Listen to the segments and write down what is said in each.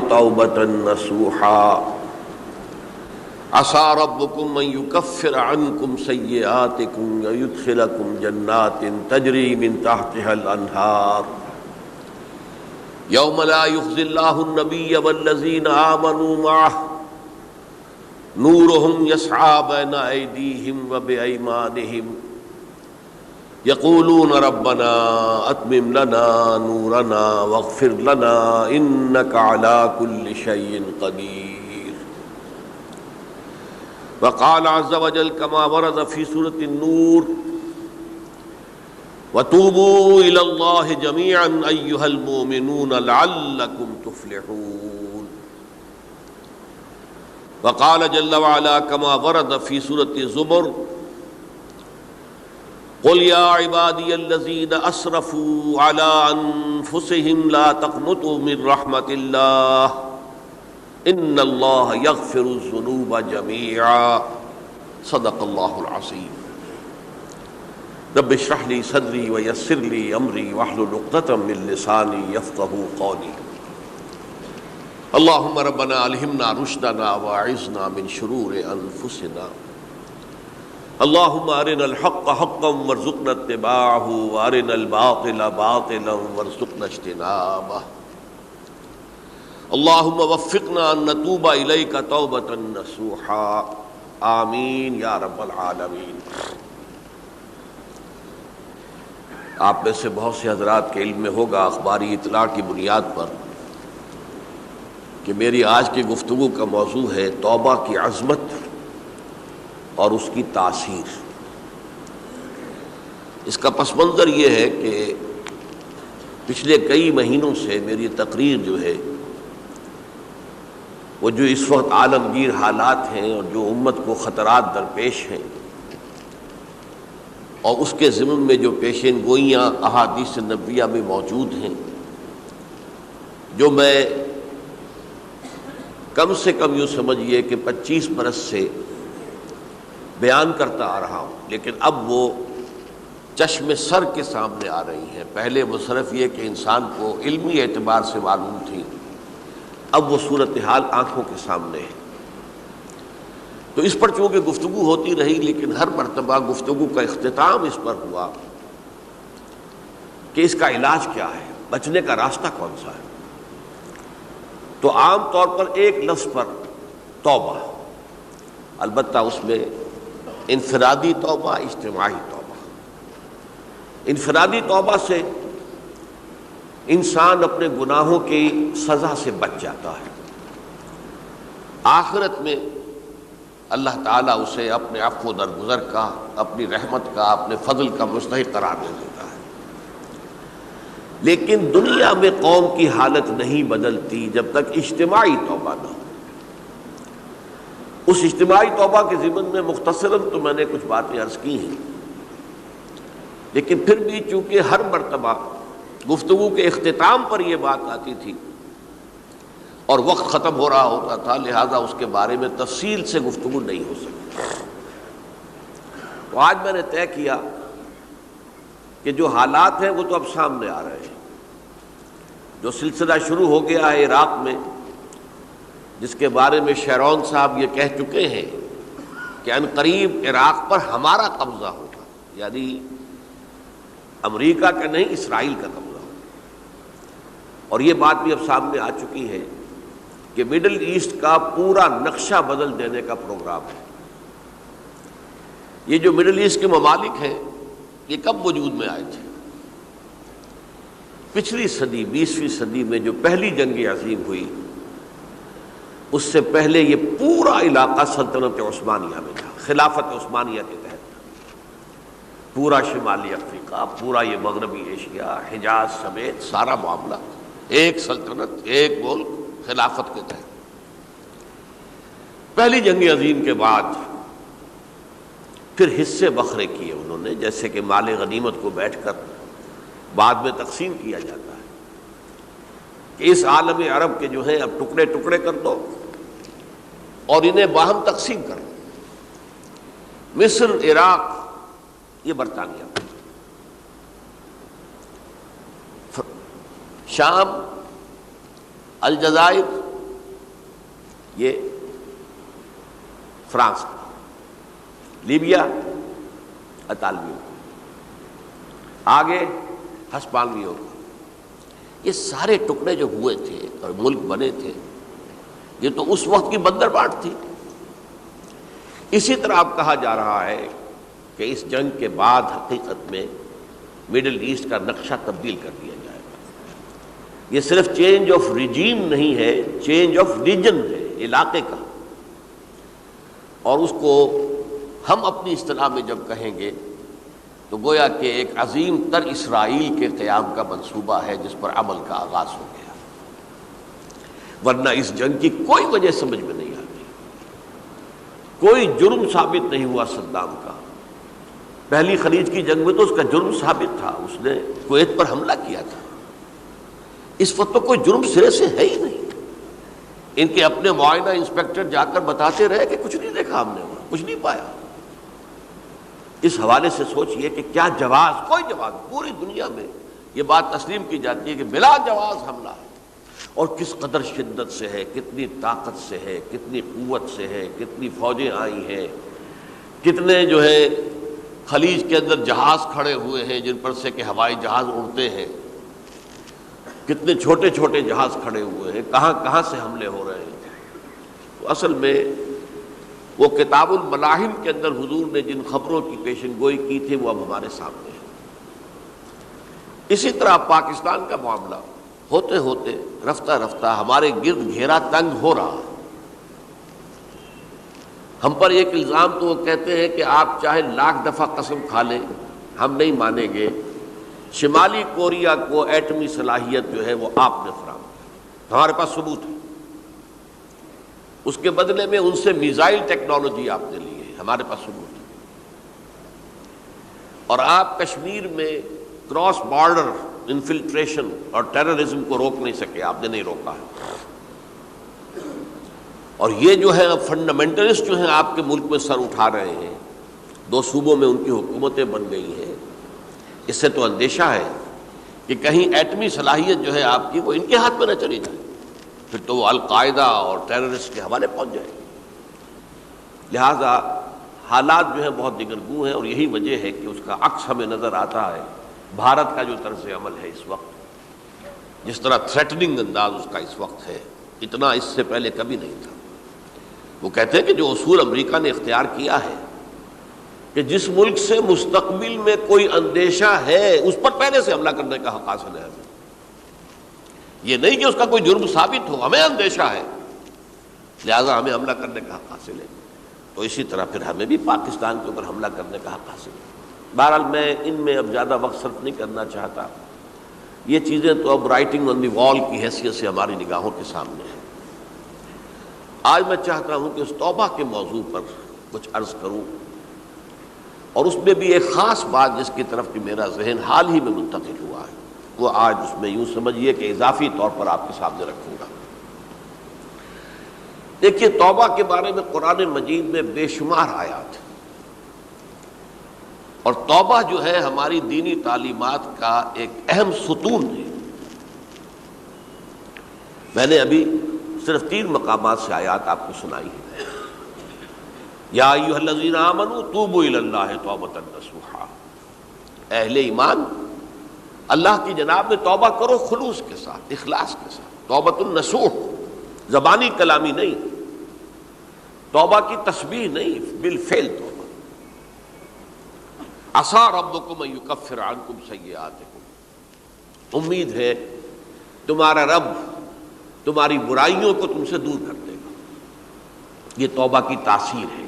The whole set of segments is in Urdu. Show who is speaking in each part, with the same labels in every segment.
Speaker 1: توبة نصوحا عسى ربكم أن يكفر عنكم سيئاتكم ويدخلكم جنات تجري من تحتها الأنهار يوم لا يخزي الله النبي والذين آمنوا معه نورهم يسعى بين أيديهم وبأيمانهم يقولون ربنا أتمم لنا نورنا واغفر لنا إنك على كل شيء قدير. وقال عز وجل كما ورد في سورة النور وتوبوا إلى الله جميعا أيها المؤمنون لعلكم تفلحون. وقال جل وعلا كما ورد في سورة الزمر قل يا عبادي الذين أسرفوا على أنفسهم لا تقنطوا من رحمة الله إن الله يغفر الذنوب جميعا صدق الله العظيم. رب اشرح لي صدري ويسر لي أمري واحلل عقدة من لساني يفقهوا قولي. اللهم ربنا ألهمنا رشدنا وأعذنا من شرور أنفسنا. اللهم أرنا الحق حقا وارزقنا اتباعه وأرنا الباطل باطلا وارزقنا اجتنابه. اللهم وفقنا أن نتوب إليك توبة نصوحا آمین یا رب العالمین. آپ میں سے بہت سے حضرات کے علم میں ہوگا اخباری اطلاع کی بنیاد پر کہ میری آج کی گفتگو کا موضوع ہے توبہ کی عظمت اور اس کی تاثیر. اس کا پس منظر یہ ہے کہ پچھلے کئی مہینوں سے میری تقریر جو ہے وہ جو اس وقت عالمگیر حالات ہیں اور جو امت کو خطرات درپیش ہیں اور اس کے ضمن میں جو پیشین گوئیاں احادیث نبویہ میں موجود ہیں، جو میں کم سے کم یوں سمجھیے کہ 25 برس سے بیان کرتا آ رہا ہوں، لیکن اب وہ چشم سر کے سامنے آ رہی ہیں. پہلے وہ صرف یہ کہ انسان کو علمی اعتبار سے معلوم تھی، اب وہ صورتحال آنکھوں کے سامنے ہے. تو اس پر چونکہ گفتگو ہوتی رہی، لیکن ہر مرتبہ گفتگو کا اختتام اس پر ہوا کہ اس کا علاج کیا ہے، بچنے کا راستہ کون سا ہے. تو عام طور پر ایک لفظ پر توبہ، البتہ اس میں انفرادی توبہ، اجتماعی توبہ. انفرادی توبہ سے انسان اپنے گناہوں کی سزا سے بچ جاتا ہے. آخرت میں اللہ تعالیٰ اسے اپنے عفو و درگزر کا، اپنی رحمت کا، اپنے فضل کا مستحق قرار دے دیتا ہے. لیکن دنیا میں قوم کی حالت نہیں بدلتی جب تک اجتماعی توبہ نہ ہو. اس اجتماعی توبہ کے ضمن میں مختصراً تو میں نے کچھ باتیں عرض کی ہیں، لیکن پھر بھی چونکہ ہر مرتبہ گفتگو کے اختتام پر یہ بات آتی تھی اور وقت ختم ہو رہا ہوتا تھا، لہذا اس کے بارے میں تفصیل سے گفتگو نہیں ہو سکتی. تو آج میں نے طے کیا کہ جو حالات ہیں وہ تو اب سامنے آ رہے ہیں. جو سلسلہ شروع ہو گیا ہے عراق میں، جس کے بارے میں شیرون صاحب یہ کہہ چکے ہیں کہ عنقریب عراق پر ہمارا قبضہ ہوگا، یعنی امریکہ کا نہیں، اسرائیل کا قبضہ ہوگا. اور یہ بات بھی اب سامنے آ چکی ہے کہ مڈل ایسٹ کا پورا نقشہ بدل دینے کا پروگرام ہے. یہ جو مڈل ایسٹ کے ممالک ہیں یہ کب وجود میں آئے تھے؟ پچھلی صدی، 20ویں صدی میں جو پہلی جنگ عظیم ہوئی، اس سے پہلے یہ پورا علاقہ سلطنت عثمانیہ میں تھا، خلافت عثمانیہ کے تحت. پورا شمالی افریقہ، پورا یہ مغربی ایشیا، حجاز سمیت سارا معاملہ ایک سلطنت، ایک ملک، خلافت کے تحت. پہلی جنگ عظیم کے بعد پھر حصے بکھرے کیے انہوں نے، جیسے کہ مال غنیمت کو بیٹھ کر بعد میں تقسیم کیا جاتا ہے کہ اس عالم عرب کے جو ہیں اب ٹکڑے ٹکڑے کر دو اور انہیں باہم تقسیم کر دو. مصر، عراق یہ برطانیہ، شام، الجزائر یہ فرانس کا، لیبیا اطالویوں کا، آگے ہسپانویوں کا۔ یہ سارے ٹکڑے جو ہوئے تھے اور ملک بنے تھے، یہ تو اس وقت کی بندربانٹ تھی۔ اسی طرح اب کہا جا رہا ہے کہ اس جنگ کے بعد حقیقت میں مڈل ایسٹ کا نقشہ تبدیل کر دیا جائے گا۔ یہ صرف چینج آف ریجیم نہیں ہے، چینج آف ریجن ہے، علاقے کا۔ اور اس کو ہم اپنی اصطلاح میں جب کہیں گے تو گویا کہ ایک عظیم تر اسرائیل کے قیام کا منصوبہ ہے جس پر عمل کا آغاز ہو گیا۔ ورنہ اس جنگ کی کوئی وجہ سمجھ میں نہیں آتی، کوئی جرم ثابت نہیں ہوا صدام کا۔ پہلی خلیج کی جنگ میں تو اس کا جرم ثابت تھا، اس نے کویت پر حملہ کیا تھا۔ اس وقت تو کوئی جرم سرے سے ہے ہی نہیں۔ ان کے اپنے معائنہ انسپیکٹر جا کر بتاتے رہے کہ کچھ نہیں دیکھا ہم نے، وہاں کچھ نہیں پایا۔ اس حوالے سے سوچئے کہ کیا جواز، کوئی جواز پوری دنیا میں یہ بات تسلیم کی جاتی ہے کہ بلا جواز حملہ ہے، اور کس قدر شدت سے ہے، کتنی طاقت سے ہے، کتنی قوت سے ہے، کتنی فوجیں آئی ہیں، کتنے جو ہے خلیج کے اندر جہاز کھڑے ہوئے ہیں جن پر سے کہ ہوائی جہاز اڑتے ہیں، کتنے چھوٹے چھوٹے جہاز کھڑے ہوئے ہیں، کہاں کہاں سے حملے ہو رہے ہیں۔ تو اصل میں وہ کتاب الملاحم کے اندر حضور نے جن خبروں کی پیشن گوئی کی تھی وہ اب ہمارے سامنے ہے۔ اسی طرح پاکستان کا معاملہ ہوتے ہوتے رفتہ رفتہ ہمارے گرد گھیرا تنگ ہو رہا۔ ہم پر ایک الزام تو وہ کہتے ہیں کہ آپ چاہے لاکھ دفعہ قسم کھا لیں ہم نہیں مانیں گے، شمالی کوریا کو ایٹمی صلاحیت جو ہے وہ آپ نے فراہم کی، ہمارے پاس ثبوت ہے۔ اس کے بدلے میں ان سے میزائل ٹیکنالوجی آپ نے لی ہے، ہمارے پاس ثبوت ہے۔ اور آپ کشمیر میں کراس بارڈر انفلٹریشن اور ٹیررزم کو روک نہیں سکے، آپ نے نہیں روکا ہے۔ اور یہ جو ہے فنڈامنٹلسٹ جو ہیں آپ کے ملک میں سر اٹھا رہے ہیں، 2 صوبوں میں ان کی حکومتیں بن گئی ہیں، اس سے تو اندیشہ ہے کہ کہیں ایٹمی صلاحیت جو ہے آپ کی وہ ان کے ہاتھ میں نہ چلی جائے، پھر تو وہ القاعدہ اور ٹیررسٹ کے حوالے پہنچ جائے گی۔ لہٰذا حالات جو ہیں بہت دگرگوں ہیں، اور یہی وجہ ہے کہ اس کا عکس ہمیں نظر آتا ہے۔ بھارت کا جو طرز عمل ہے اس وقت، جس طرح تھریٹننگ انداز اس کا اس وقت ہے، اتنا اس سے پہلے کبھی نہیں تھا۔ وہ کہتے ہیں کہ جو اصول امریکہ نے اختیار کیا ہے کہ جس ملک سے مستقبل میں کوئی اندیشہ ہے اس پر پہلے سے حملہ کرنے کا حق حاصل ہے ہمیں، یہ نہیں کہ اس کا کوئی جرم ثابت ہو، ہمیں اندیشہ ہے لہذا ہمیں حملہ کرنے کا حق حاصل ہے، تو اسی طرح پھر ہمیں بھی پاکستان کے اوپر حملہ کرنے کا حق حاصل ہے۔ بہرحال میں ان میں اب زیادہ وقت صرف نہیں کرنا چاہتا، یہ چیزیں تو اب رائٹنگ آن دی وال کی حیثیت سے ہماری نگاہوں کے سامنے ہیں۔ آج میں چاہتا ہوں کہ اس توبہ کے موضوع پر کچھ عرض کروں، اور اس میں بھی ایک خاص بات جس کی طرف کہ میرا ذہن حال ہی میں منتقل ہوا ہے، وہ آج اس میں یوں سمجھیے کہ اضافی طور پر آپ کے سامنے رکھوں گا۔ دیکھیے، توبہ کے بارے میں قرآن مجید میں بے شمار آیات ہیں، اور توبہ جو ہے ہماری دینی تعلیمات کا ایک اہم ستون ہے۔ میں نے ابھی صرف 3 مقامات سے آیات آپ کو سنائی ہے۔ یا ایھا الذین آمنوا توبوا الی اللہ توبۃ نصوحا، اہل ایمان اللہ کی جناب میں توبہ کرو خلوص کے ساتھ، اخلاص کے ساتھ۔ توبۃ النصوح، زبانی کلامی نہیں، توبہ کی تسبیح نہیں، بالفعل توبہ۔ عسیٰ ربکم ان یکفر عنکم سیئاتکم، امید ہے تمہارا رب تمہاری برائیوں کو تم سے دور کر دے گا۔ یہ توبہ کی تاثیر ہے۔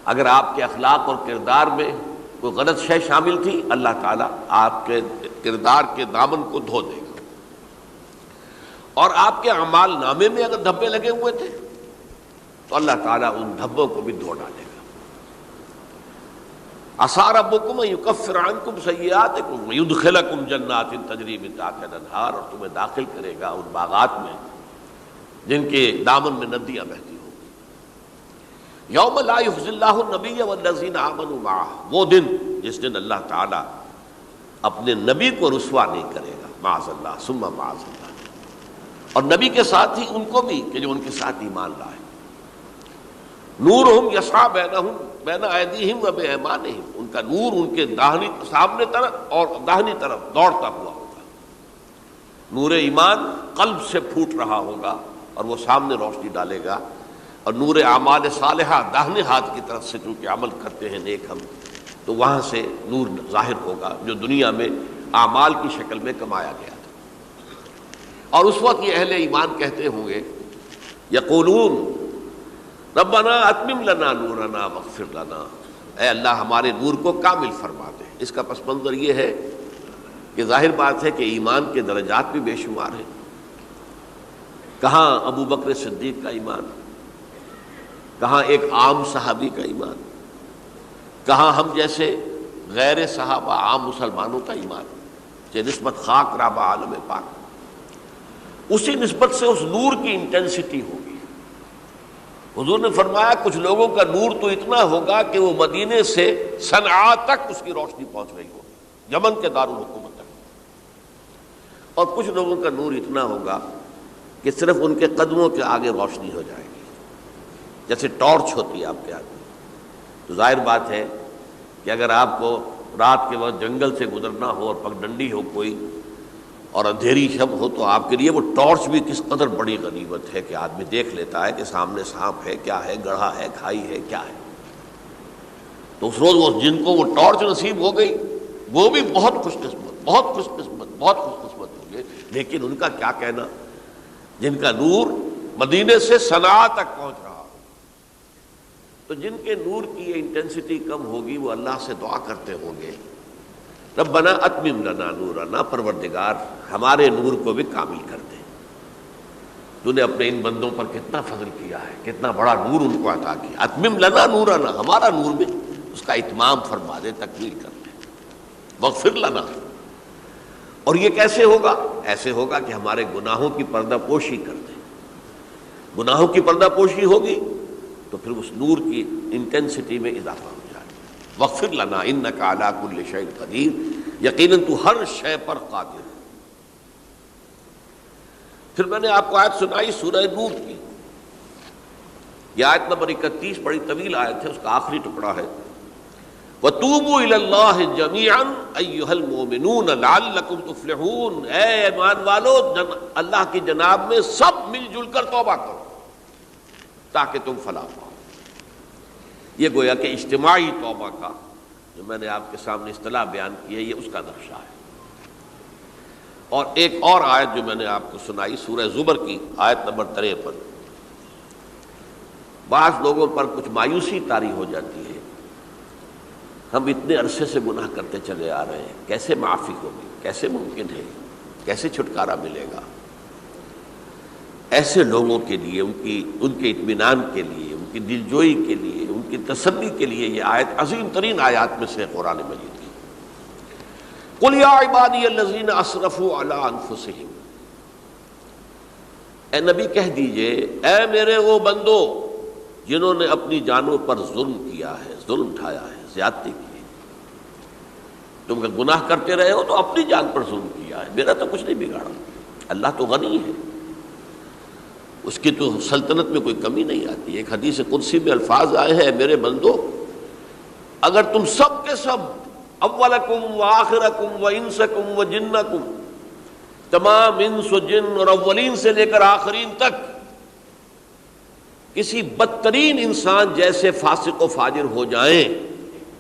Speaker 1: اگر آپ کے اخلاق اور کردار میں کوئی غلط شے شامل تھی، اللہ تعالیٰ آپ کے کردار کے دامن کو دھو دے گا، اور آپ کے اعمال نامے میں اگر دھبے لگے ہوئے تھے تو اللہ تعالیٰ ان دھبوں کو بھی دھو ڈالے گا۔ عسیٰ ربکم ان یکفر عنکم سیئاتکم ویدخلکم جنات تجری من تحتہا الانہار، اور تمہیں داخل کرے گا ان باغات میں جن کے دامن میں ندیاں بہتی ہوں گی۔ یوم لا یخزی اللہ النبی والذین آمنوا معہ، وہ دن جس دن اللہ تعالیٰ اپنے نبی کو رسوا نہیں کرے گا، معاذ اللہ ثم معاذ اللہ۔ اور نبی کے ساتھ ہی ان کو بھی کہ جو ان کے ساتھ ایمان لائے. نورہم یسعی بین ایدیہم و بایمانہم، ان کا نور ان کے سامنے طرف اور داہنی طرف دوڑتا ہوا ہوگا. نور ایمان قلب سے پھوٹ رہا ہوگا اور وہ سامنے روشنی ڈالے گا، اور نور اعمال صالحہ داہنے ہاتھ کی طرف سے چونکہ عمل کرتے ہیں نیک ہم، تو وہاں سے نور ظاہر ہوگا جو دنیا میں اعمال کی شکل میں کمایا گیا تھا. اور اس وقت یہ اہل ایمان کہتے ہوں گے یقولون ربنا اتمم لنا نورنا واغفر لنا، اے اللہ ہمارے نور کو کامل فرما دے. اس کا پس منظر یہ ہے کہ ظاہر بات ہے کہ ایمان کے درجات بھی بے شمار ہیں. کہاں ابو بکر صدیق کا ایمان، کہاں ایک عام صحابی کا ایمان، کہاں ہم جیسے غیر صحابہ عام مسلمانوں کا ایمان، کہ نسبت خاک رابع عالم پاک، اسی نسبت سے اس نور کی انٹینسٹی ہوگی. حضور نے فرمایا کچھ لوگوں کا نور تو اتنا ہوگا کہ وہ مدینے سے صنعاء تک اس کی روشنی پہنچ رہی ہوگی، یمن کے دارالحکومت تک. اور کچھ لوگوں کا نور اتنا ہوگا کہ صرف ان کے قدموں کے آگے روشنی ہو جائے گی، جیسے ٹارچ ہوتی ہے آپ کے آگے. تو ظاہر بات ہے کہ اگر آپ کو رات کے وقت جنگل سے گزرنا ہو اور پگڈنڈی ہو کوئی اور اندھیری شب ہو، تو آپ کے لیے وہ ٹارچ بھی کس قدر بڑی غنیمت ہے کہ آدمی دیکھ لیتا ہے کہ سامنے سانپ ہے، کیا ہے، گڑھا ہے، کھائی ہے، کیا ہے. تو اس روز وہ جن کو وہ ٹارچ نصیب ہو گئی وہ بھی بہت خوش قسمت، بہت خوش قسمت، بہت خوش قسمت ہوں گے. لیکن ان کا کیا کہنا جن کا نور مدینے سے صنعاء تک پہنچ رہا ہو. تو جن کے نور کی یہ انٹینسٹی کم ہوگی وہ اللہ سے دعا کرتے ہوں گے ربنا اتمم لنا نورنا، پروردگار ہمارے نور کو بھی کامل کر دے. تو نے اپنے ان بندوں پر کتنا فضل کیا ہے، کتنا بڑا نور ان کو عطا کیا. اتمم لنا نورنا، ہمارا نور بھی اس کا اتمام فرما دے، تکمیل کر دے. واغفر لنا، اور یہ کیسے ہوگا؟ ایسے ہوگا کہ ہمارے گناہوں کی پردہ پوشی کر دے. گناہوں کی پردہ پوشی ہوگی تو پھر اس نور کی انٹینسٹی میں اضافہ ہو جائے. واغفر لنا انک علی کل شیء قدیر، یقیناً تو ہر شے پر قادر ہے. پھر میں نے آپ کو آیت سنائی سورہ نور کی، یہ آیت نمبر 31 بڑی طویل آیت ہے، اس کا آخری ٹکڑا ہے وَتُوبُوا إِلَى اللَّهِ جَمِيعًا أَيُّهَا الْمُؤْمِنُونَ لَعَلَّكُمْ تُفْلِحُونَ، اے ایمان والو اللہ کی جناب میں سب مل جل کر توبہ کرو تاکہ تم فلاح پاؤ. یہ گویا کہ اجتماعی توبہ کا جو میں نے آپ کے سامنے اصطلاح بیان کی ہے، یہ اس کا نقشہ ہے. اور ایک اور آیت جو میں نے آپ کو سنائی سورہ زمر کی آیت نمبر 53. بعض لوگوں پر کچھ مایوسی طاری ہو جاتی ہے، ہم اتنے عرصے سے گناہ کرتے چلے آ رہے ہیں، کیسے معافی ہوگی، کیسے ممکن ہے، کیسے چھٹکارا ملے گا. ایسے لوگوں کے لیے ان کے اطمینان کے لیے، ان کی دلجوئی کے لیے، ان کی تسلی کے لیے یہ آیت عظیم ترین آیات میں سے قرآن مجید کی. قل یا عبادی الذین اسرفوا علی انفسہم، اے نبی کہہ دیجئے اے میرے وہ بندو جنہوں نے اپنی جانوں پر ظلم کیا ہے، ظلم اٹھایا ہے، زیادتی کی ہے. تم کہ گناہ کرتے رہے ہو تو اپنی جان پر ظلم کیا ہے، میرا تو کچھ نہیں بگاڑا. اللہ تو غنی ہے، اس کی تو سلطنت میں کوئی کمی نہیں آتی. ایک حدیث قدسی میں الفاظ آئے ہیں میرے بندو اگر تم سب کے سب اولکم و آخرکم و انسکم و جنکم، تمام انس و جن اور اولین سے لے کر آخرین تک کسی بدترین انسان جیسے فاسق و فاجر ہو جائیں،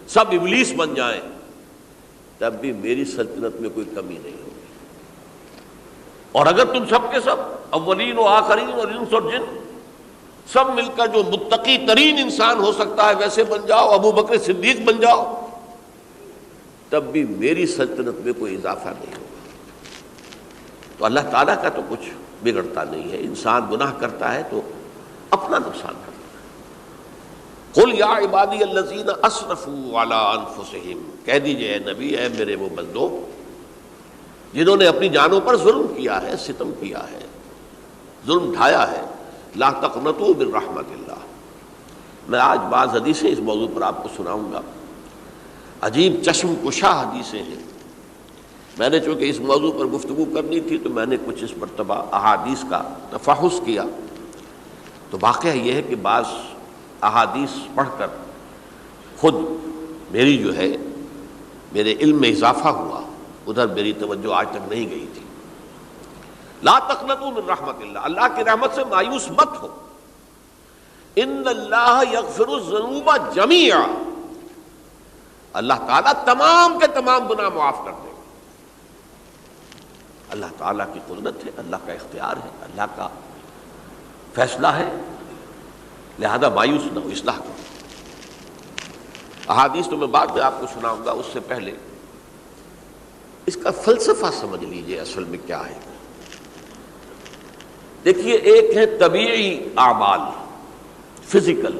Speaker 1: سب ابلیس بن جائیں، تب بھی میری سلطنت میں کوئی کمی نہیں ہوگی. اور اگر تم سب کے سب اولین و آخرین اور انس اور جن سب مل کر جو متقی ترین انسان ہو سکتا ہے ویسے بن جاؤ، ابو بکر صدیق بن جاؤ، تب بھی میری سلطنت میں کوئی اضافہ نہیں ہوگا. تو اللہ تعالیٰ کا تو کچھ بگڑتا نہیں ہے. انسان گناہ کرتا ہے تو اپنا نقصان کرتا ہے. قل یا عبادی الذین اسرفوا علی انفسہم، کہہ دیجئے اے نبی اے میرے وہ بندو جنہوں نے اپنی جانوں پر ظلم کیا ہے، ستم کیا ہے، ظلم اٹھایا ہے، لا تقنطوا من رحمت اللہ. میں آج بعض حدیثیں اس موضوع پر آپ کو سناؤں گا، عجیب چشم کشا حدیثیں ہیں. میں نے چونکہ اس موضوع پر گفتگو کرنی تھی تو میں نے کچھ اس مرتبہ احادیث کا تفحص کیا، تو واقعہ یہ ہے کہ بعض احادیث پڑھ کر خود میری جو ہے میرے علم میں اضافہ ہوا، ادھر میری توجہ آج تک نہیں گئی تھی۔ لا تقنطوا من رحمت اللہ، اللہ کی رحمت سے مایوس مت ہو۔ ان اللہ یغفر الذنوب جميعا، اللہ تعالیٰ تمام کے تمام گناہ معاف کر دے گا۔ اللہ تعالیٰ کی قدرت ہے، اللہ کا اختیار ہے، اللہ کا فیصلہ ہے، لہذا مایوس نہ ہو، اصلاح کرو۔ احادیث تو میں بعد میں آپ کو سناؤں گا، اس سے پہلے اس کا فلسفہ سمجھ لیجئے اصل میں کیا ہے۔ دیکھیے، ایک ہے طبیعی اعمال، فزیکل،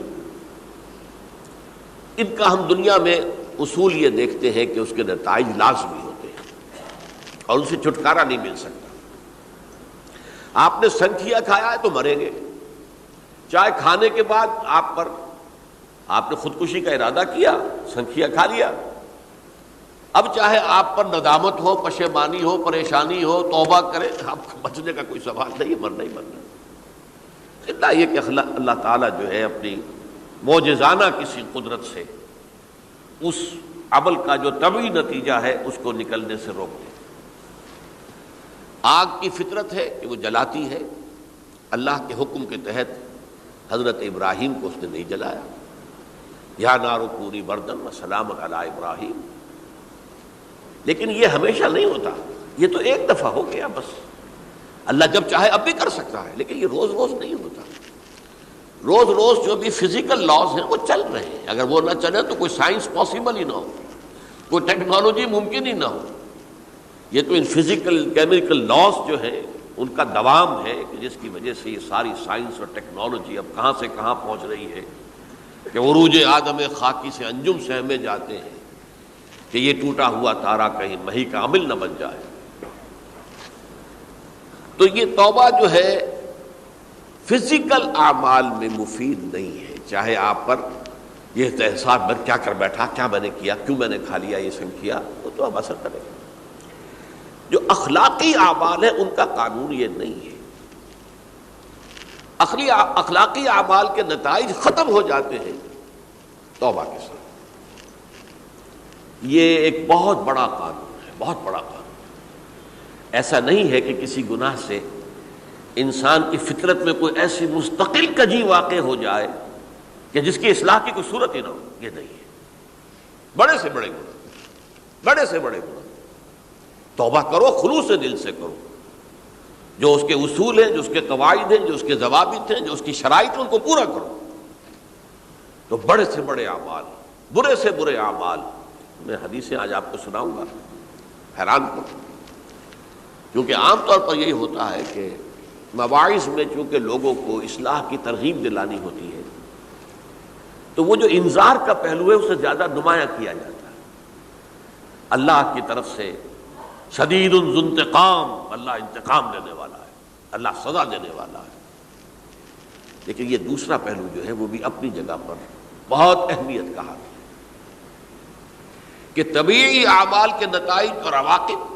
Speaker 1: ان کا ہم دنیا میں اصول یہ دیکھتے ہیں کہ اس کے نتائج لازمی ہوتے ہیں اور ان سے چھٹکارا نہیں مل سکتا۔ آپ نے سنکھیا کھایا ہے تو مریں گے، چائے کھانے کے بعد آپ نے خودکشی کا ارادہ کیا، سنکھیا کھا لیا، اب چاہے آپ پر ندامت ہو، پشیمانی ہو، پریشانی ہو، توبہ کرے، آپ کو بچنے کا کوئی سوال نہیں، مرنا ہی مرنا۔ اتنا یہ کہ اللہ تعالیٰ جو ہے اپنی معجزانہ کسی قدرت سے اس عمل کا جو طبعی نتیجہ ہے اس کو نکلنے سے روک دے۔ آگ کی فطرت ہے کہ وہ جلاتی ہے، اللہ کے حکم کے تحت حضرت ابراہیم کو اس نے نہیں جلایا، یا نار کونی بردن وسلام علی ابراہیم۔ لیکن یہ ہمیشہ نہیں ہوتا، یہ تو ایک دفعہ ہو گیا بس۔ اللہ جب چاہے اب بھی کر سکتا ہے، لیکن یہ روز روز نہیں ہوتا۔ روز روز جو بھی فزیکل لاز ہیں وہ چل رہے ہیں، اگر وہ نہ چلے تو کوئی سائنس پاسبل ہی نہ ہو، کوئی ٹیکنالوجی ممکن ہی نہ ہو۔ یہ تو ان فزیکل کیمیکل لاز جو ہیں ان کا دوام ہے کہ جس کی وجہ سے یہ ساری سائنس اور ٹیکنالوجی اب کہاں سے کہاں پہنچ رہی ہے کہ عروج آدم خاکی سے انجم سہمے جاتے ہیں کہ یہ ٹوٹا ہوا تارا کہیں مہی کا عامل نہ بن جائے۔ تو یہ توبہ جو ہے فزیکل اعمال میں مفید نہیں ہے، چاہے آپ پر یہ احساس میں کیا کر بیٹھا، کیا میں نے کیا، کیوں میں نے کھا لیا یہ سنکھیا، وہ تو اب اثر کرے گا۔ جو اخلاقی اعمال ہیں ان کا قانون یہ نہیں ہے۔ اخلاقی اعمال کے نتائج ختم ہو جاتے ہیں توبہ کے ساتھ۔ یہ ایک بہت بڑا قانون ہے، بہت بڑا قانون۔ ایسا نہیں ہے کہ کسی گناہ سے انسان کی فطرت میں کوئی ایسی مستقل کجی واقع ہو جائے کہ جس کی اصلاح کی کوئی صورت ہی نہ ہو، یہ نہیں ہے۔ بڑے سے بڑے گناہ، بڑے سے بڑے گناہ توبہ کرو، خلوص دل سے کرو، جو اس کے اصول ہیں، جو اس کے قواعد ہیں، جو اس کے ضوابط ہیں، جو اس کی شرائط ہیں، ان کو پورا کرو۔ تو بڑے سے بڑے اعمال، برے سے برے اعمال، میں حدیثیں آج آپ کو سناؤں گا، حیران کروں، کیونکہ عام طور پر یہی ہوتا ہے کہ مواعظ میں چونکہ لوگوں کو اصلاح کی ترغیب دلانی ہوتی ہے تو وہ جو انذار کا پہلو ہے اسے زیادہ نمایاں کیا جاتا ہے۔ اللہ کی طرف سے شدید ذو انتقام، اللہ انتقام لینے والا ہے، اللہ سزا دینے والا ہے۔ لیکن یہ دوسرا پہلو جو ہے وہ بھی اپنی جگہ پر بہت اہمیت کا حامل ہے کہ طبیعی اعمال کے نتائج اور عواقب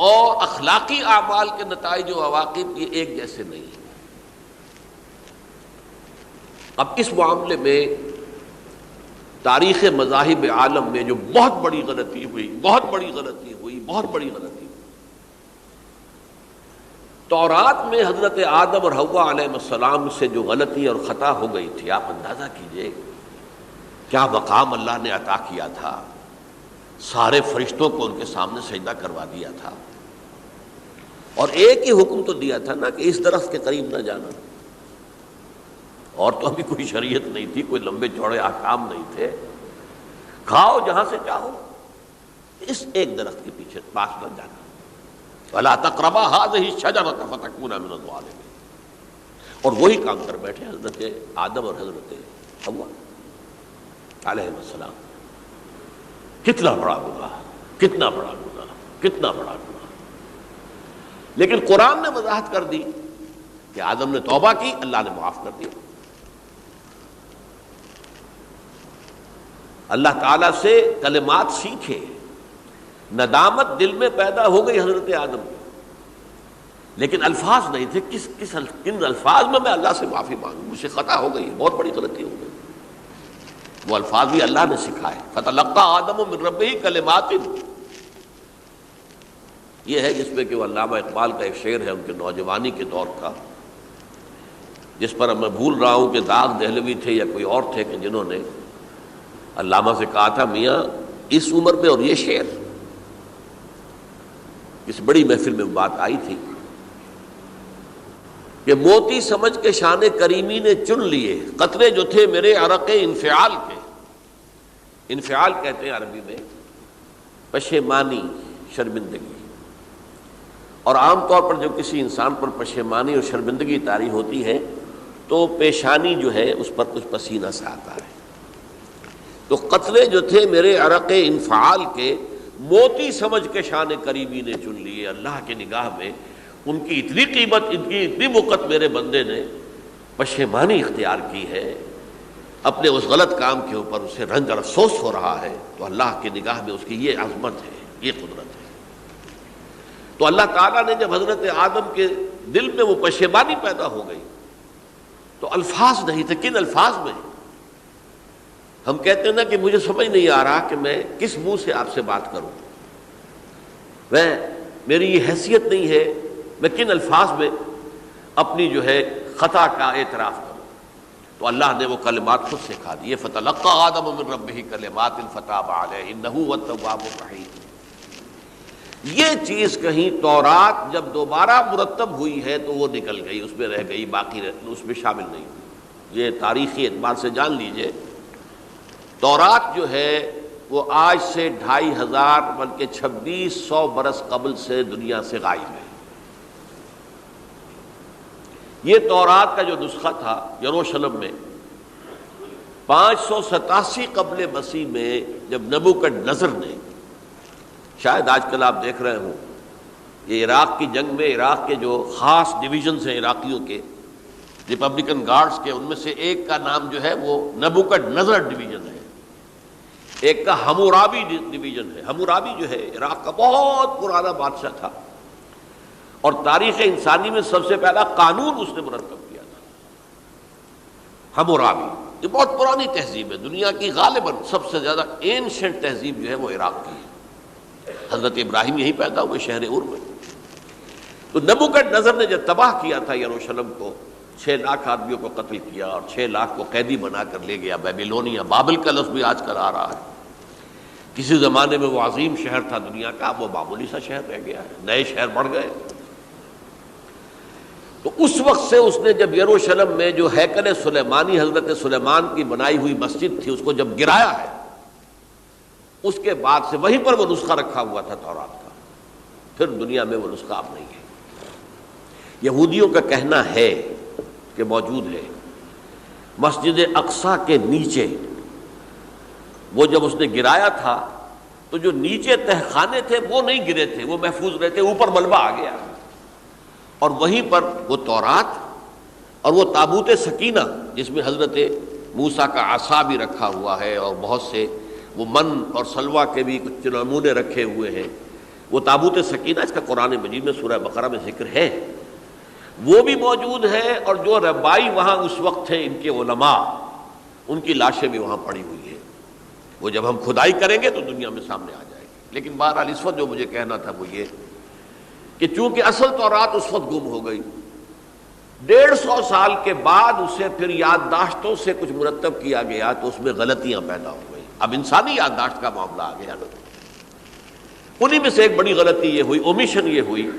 Speaker 1: اور اخلاقی اعمال کے نتائج و عواقب یہ ایک جیسے نہیں ہیں۔ اب اس معاملے میں تاریخ مذاہب عالم میں جو بہت بڑی غلطی ہوئی، بہت بڑی غلطی ہوئی، بہت بڑی غلطی ہوئی، تورات میں حضرت آدم اور حوا علیہ السلام سے جو غلطی اور خطا ہو گئی تھی، آپ اندازہ کیجئے کیا مقام اللہ نے عطا کیا تھا، سارے فرشتوں کو ان کے سامنے سجدہ کروا دیا تھا، اور ایک ہی حکم تو دیا تھا نا کہ اس درخت کے قریب نہ جانا، اور تو ابھی کوئی شریعت نہیں تھی، کوئی لمبے چوڑے احکام نہیں تھے، کھاؤ جہاں سے چاہو، اس ایک درخت کے پیچھے پاس نہ جانا، وَلَا تَقْرَبَا هَٰذِهِ الشَّجَرَةَ فَتَكُونَا مِنَ الظَّالِمِينَ۔ اور وہی کام کر بیٹھے حضرت آدم اور حضرت حوا علیہ السلام۔ کتنا بڑا گناہ، کتنا بڑا گناہ، کتنا بڑا گناہ۔ لیکن قرآن نے وضاحت کر دی کہ آدم نے توبہ کی، اللہ نے معاف کر دیا۔ اللہ تعالیٰ سے کلمات سیکھے، ندامت دل میں پیدا ہو گئی حضرت آدم کو، لیکن الفاظ نہیں تھے کن الفاظ میں اللہ سے معافی مانگوں، مجھ سے خطا ہو گئی، بہت بڑی غلطی ہو گئی۔ وہ الفاظ بھی اللہ نے سکھائے، فتلقى آدم من ربہ کلمات، یہ ہے جس میں کہ وہ علامہ اقبال کا ایک شعر ہے ان کے نوجوانی کے دور کا، جس پر میں بھول رہا ہوں کہ داغ دہلوی تھے یا کوئی اور تھے کہ جنہوں نے علامہ سے کہا تھا میاں اس عمر میں اور یہ شعر، اس بڑی محفل میں بات آئی تھی کہ موتی سمجھ کے شان کریمی نے چن لیے قطرے جو تھے میرے عرق انفعال کے۔ انفعال کہتے ہیں عربی میں پشیمانی، شرمندگی، اور عام طور پر جب کسی انسان پر پشیمانی اور شرمندگی طاری ہوتی ہے تو پیشانی جو ہے اس پر کچھ پسینہ سا آتا ہے۔ تو قطرے جو تھے میرے عرق انفعال کے موتی سمجھ کے شان کریمی نے چن لیے، اللہ کی نگاہ میں ان کی اتنی قیمت، ان کی اتنی وقت میرے بندے نے پشیمانی اختیار کی ہے اپنے اس غلط کام کے اوپر، اسے رنج اور افسوس ہو رہا ہے، تو اللہ کی نگاہ میں اس کی یہ عظمت ہے، یہ قدرت ہے۔ تو اللہ تعالیٰ نے جب حضرت آدم کے دل میں وہ پشیمانی پیدا ہو گئی تو الفاظ نہیں تھے، کن الفاظ میں؟ ہم کہتے ہیں نا کہ مجھے سمجھ نہیں آ رہا کہ میں کس منہ سے آپ سے بات کروں، میری یہ حیثیت نہیں ہے، میں کن الفاظ میں اپنی جو ہے خطا کا اعتراف کروں۔ تو اللہ نے وہ کلمات خود سکھا دیے، فتلقى آدم من ربہ کلمات فتاب علیہ انہ هو التواب الرحیم۔ یہ چیز کہیں تورات جب دوبارہ مرتب ہوئی ہے تو وہ نکل گئی، اس میں رہ گئی، باقی اس میں شامل نہیں ہوئی۔ یہ تاریخی اعتبار سے جان لیجئے، تورات جو ہے وہ آج سے 2500 بلکہ 2600 برس قبل سے دنیا سے غائب ہے۔ یہ تورات کا جو نسخہ تھا یروشلم میں 587 قبل مسیح میں جب نبوکدنضر نے، شاید آج کل آپ دیکھ رہے ہوں یہ عراق کی جنگ میں عراق کے جو خاص ڈویژنز ہیں عراقیوں کے، ریپبلکن گارڈز کے، ان میں سے ایک کا نام جو ہے وہ نبوکدنضر ڈویژن ہے، ایک کا حمورابی ڈویژن ہے۔ حمورابی جو ہے عراق کا بہت پرانا بادشاہ تھا اور تاریخ انسانی میں سب سے پہلا قانون اس نے مرتب کیا تھا، حمورابی۔ یہ بہت پرانی تہذیب ہے، دنیا کی غالباً سب سے زیادہ اینشنٹ تہذیب جو ہے وہ عراق کی ہے۔ حضرت ابراہیم یہیں پیدا ہوئے شہر عور میں۔ تو نبوکدنضر نے جب تباہ کیا تھا یروشلم کو، 6 لاکھ آدمیوں کو قتل کیا اور 6 لاکھ کو قیدی بنا کر لے گیا بیبیلونیا، بابل کا لفظ بھی آج کل آ رہا ہے۔ کسی زمانے میں وہ عظیم شہر تھا دنیا کا، اب وہ معمولی سا شہر رہ گیا ہے، نئے شہر بڑھ گئے۔ تو اس وقت سے اس نے جب یروشلم میں جو ہیکل سلیمانی حضرت سلیمان کی بنائی ہوئی مسجد تھی اس کو جب گرایا ہے، اس کے بعد سے وہیں پر وہ نسخہ رکھا ہوا تھا تورات کا، پھر دنیا میں وہ نسخہ اب نہیں ہے۔ یہودیوں کا کہنا ہے کہ موجود ہے مسجد اقصیٰ کے نیچے، وہ جب اس نے گرایا تھا تو جو نیچے تہخانے تھے وہ نہیں گرے تھے، وہ محفوظ رہتے، اوپر ملبہ آ گیا، اور وہیں پر وہ تورات اور وہ تابوت سکینہ جس میں حضرت موسیٰ کا عصا بھی رکھا ہوا ہے اور بہت سے وہ من اور سلوہ کے بھی کچھ نمونے رکھے ہوئے ہیں، وہ تابوت سکینہ اس کا قرآن مجید میں سورہ بقرہ میں ذکر ہے، وہ بھی موجود ہے، اور جو ربائی وہاں اس وقت تھے ان کے علماء، ان کی لاشیں بھی وہاں پڑی ہوئی ہیں۔ وہ جب ہم کھدائی کریں گے تو دنیا میں سامنے آ جائے گی۔ لیکن بہرحال اس وقت جو مجھے کہنا تھا وہ یہ کہ چونکہ اصل تورات اس وقت گم ہو گئی، 150 سال کے بعد اسے پھر یادداشتوں سے کچھ مرتب کیا گیا تو اس میں غلطیاں پیدا ہو گئی۔ اب انسانی یادداشت کا معاملہ آ گیا نا، انہی میں سے ایک بڑی غلطی یہ ہوئی، اومیشن یہ ہوئی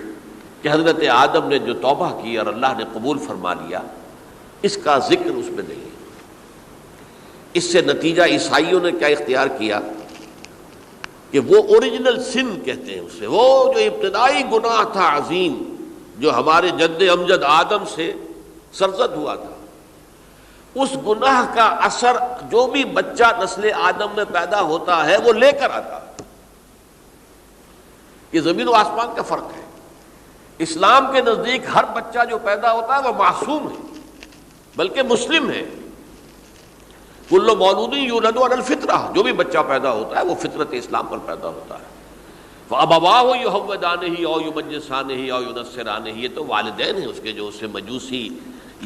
Speaker 1: کہ حضرت آدم نے جو توبہ کی اور اللہ نے قبول فرما لیا، اس کا ذکر اس میں نہیں ہے۔ اس سے نتیجہ عیسائیوں نے کیا اختیار کیا کہ وہ اوریجنل سن کہتے ہیں اسے، وہ جو ابتدائی گناہ تھا عظیم جو ہمارے جد امجد آدم سے سرزد ہوا تھا، اس گناہ کا اثر جو بھی بچہ نسل آدم میں پیدا ہوتا ہے وہ لے کر آتا ہے۔ یہ زمین و آسمان کا فرق ہے۔ اسلام کے نزدیک ہر بچہ جو پیدا ہوتا ہے وہ معصوم ہے، بلکہ مسلم ہے۔ کل مولود یولد علی الفطرہ، جو بھی بچہ پیدا ہوتا ہے وہ فطرت اسلام پر پیدا ہوتا ہے۔ فَأَبَوَاهُ يُهَوِّدَانِهِ أَوْ يُمَجِّسَانِهِ أَوْ يُنَصِّرَانِهِ، یہ تو والدین ہیں اس کے جو اسے مجوسی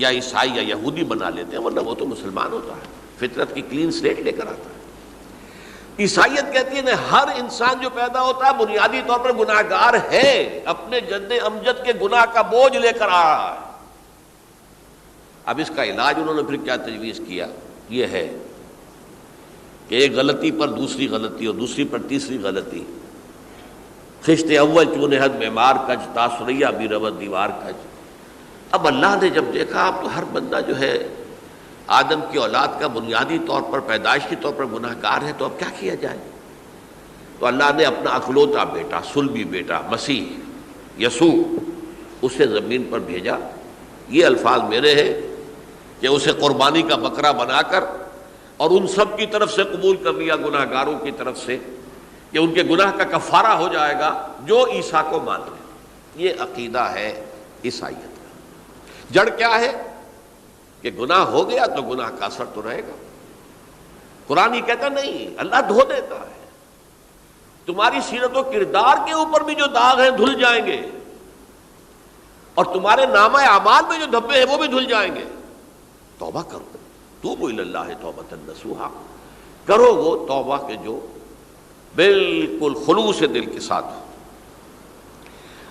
Speaker 1: یا عیسائی یا یہودی بنا لیتے ہیں، ورنہ وہ تو مسلمان ہوتا ہے، فطرت کی کلین سلیٹ لے کر آتا ہے۔ عیسائیت کہتی ہے کہ ہر انسان جو پیدا ہوتا ہے بنیادی طور پر گناہگار ہے، اپنے جد امجد کے گناہ کا بوجھ لے کر آ رہا ہے۔ اب اس کا علاج انہوں نے پھر کیا تجویز کیا، یہ ہے کہ ایک غلطی پر دوسری غلطی اور دوسری پر تیسری غلطی، خشت اول چون حد معمار کج، تاثریہ بھی رود دیوار کج۔ اب اللہ نے جب دیکھا اب تو ہر بندہ جو ہے آدم کی اولاد کا بنیادی طور پر پیدائشی طور پر گناہ گار ہے، تو اب کیا کیا جائے؟ تو اللہ نے اپنا اکلوتا بیٹا، صلبی بیٹا مسیح یسوع اسے زمین پر بھیجا۔ یہ الفاظ میرے ہیں کہ اسے قربانی کا بکرا بنا کر اور ان سب کی طرف سے قبول کر لیا، گناہ گاروں کی طرف سے، کہ ان کے گناہ کا کفارہ ہو جائے گا جو عیسیٰ کو مان لے۔ یہ عقیدہ ہے عیسائیت کا۔ جڑ کیا ہے کہ گناہ ہو گیا تو گناہ کا اثر تو رہے گا۔ قرآن ہی کہتا نہیں، اللہ دھو دیتا ہے، تمہاری سیرت و کردار کے اوپر بھی جو داغ ہیں دھل جائیں گے، اور تمہارے نامہ اعمال میں جو دھبے ہیں وہ بھی دھل جائیں گے۔ توبہ کرو، توبوا الی اللہ توبۃ نصوحا، کرو وہ توبہ کے جو بالکل خلوص دل کے ساتھ ہو۔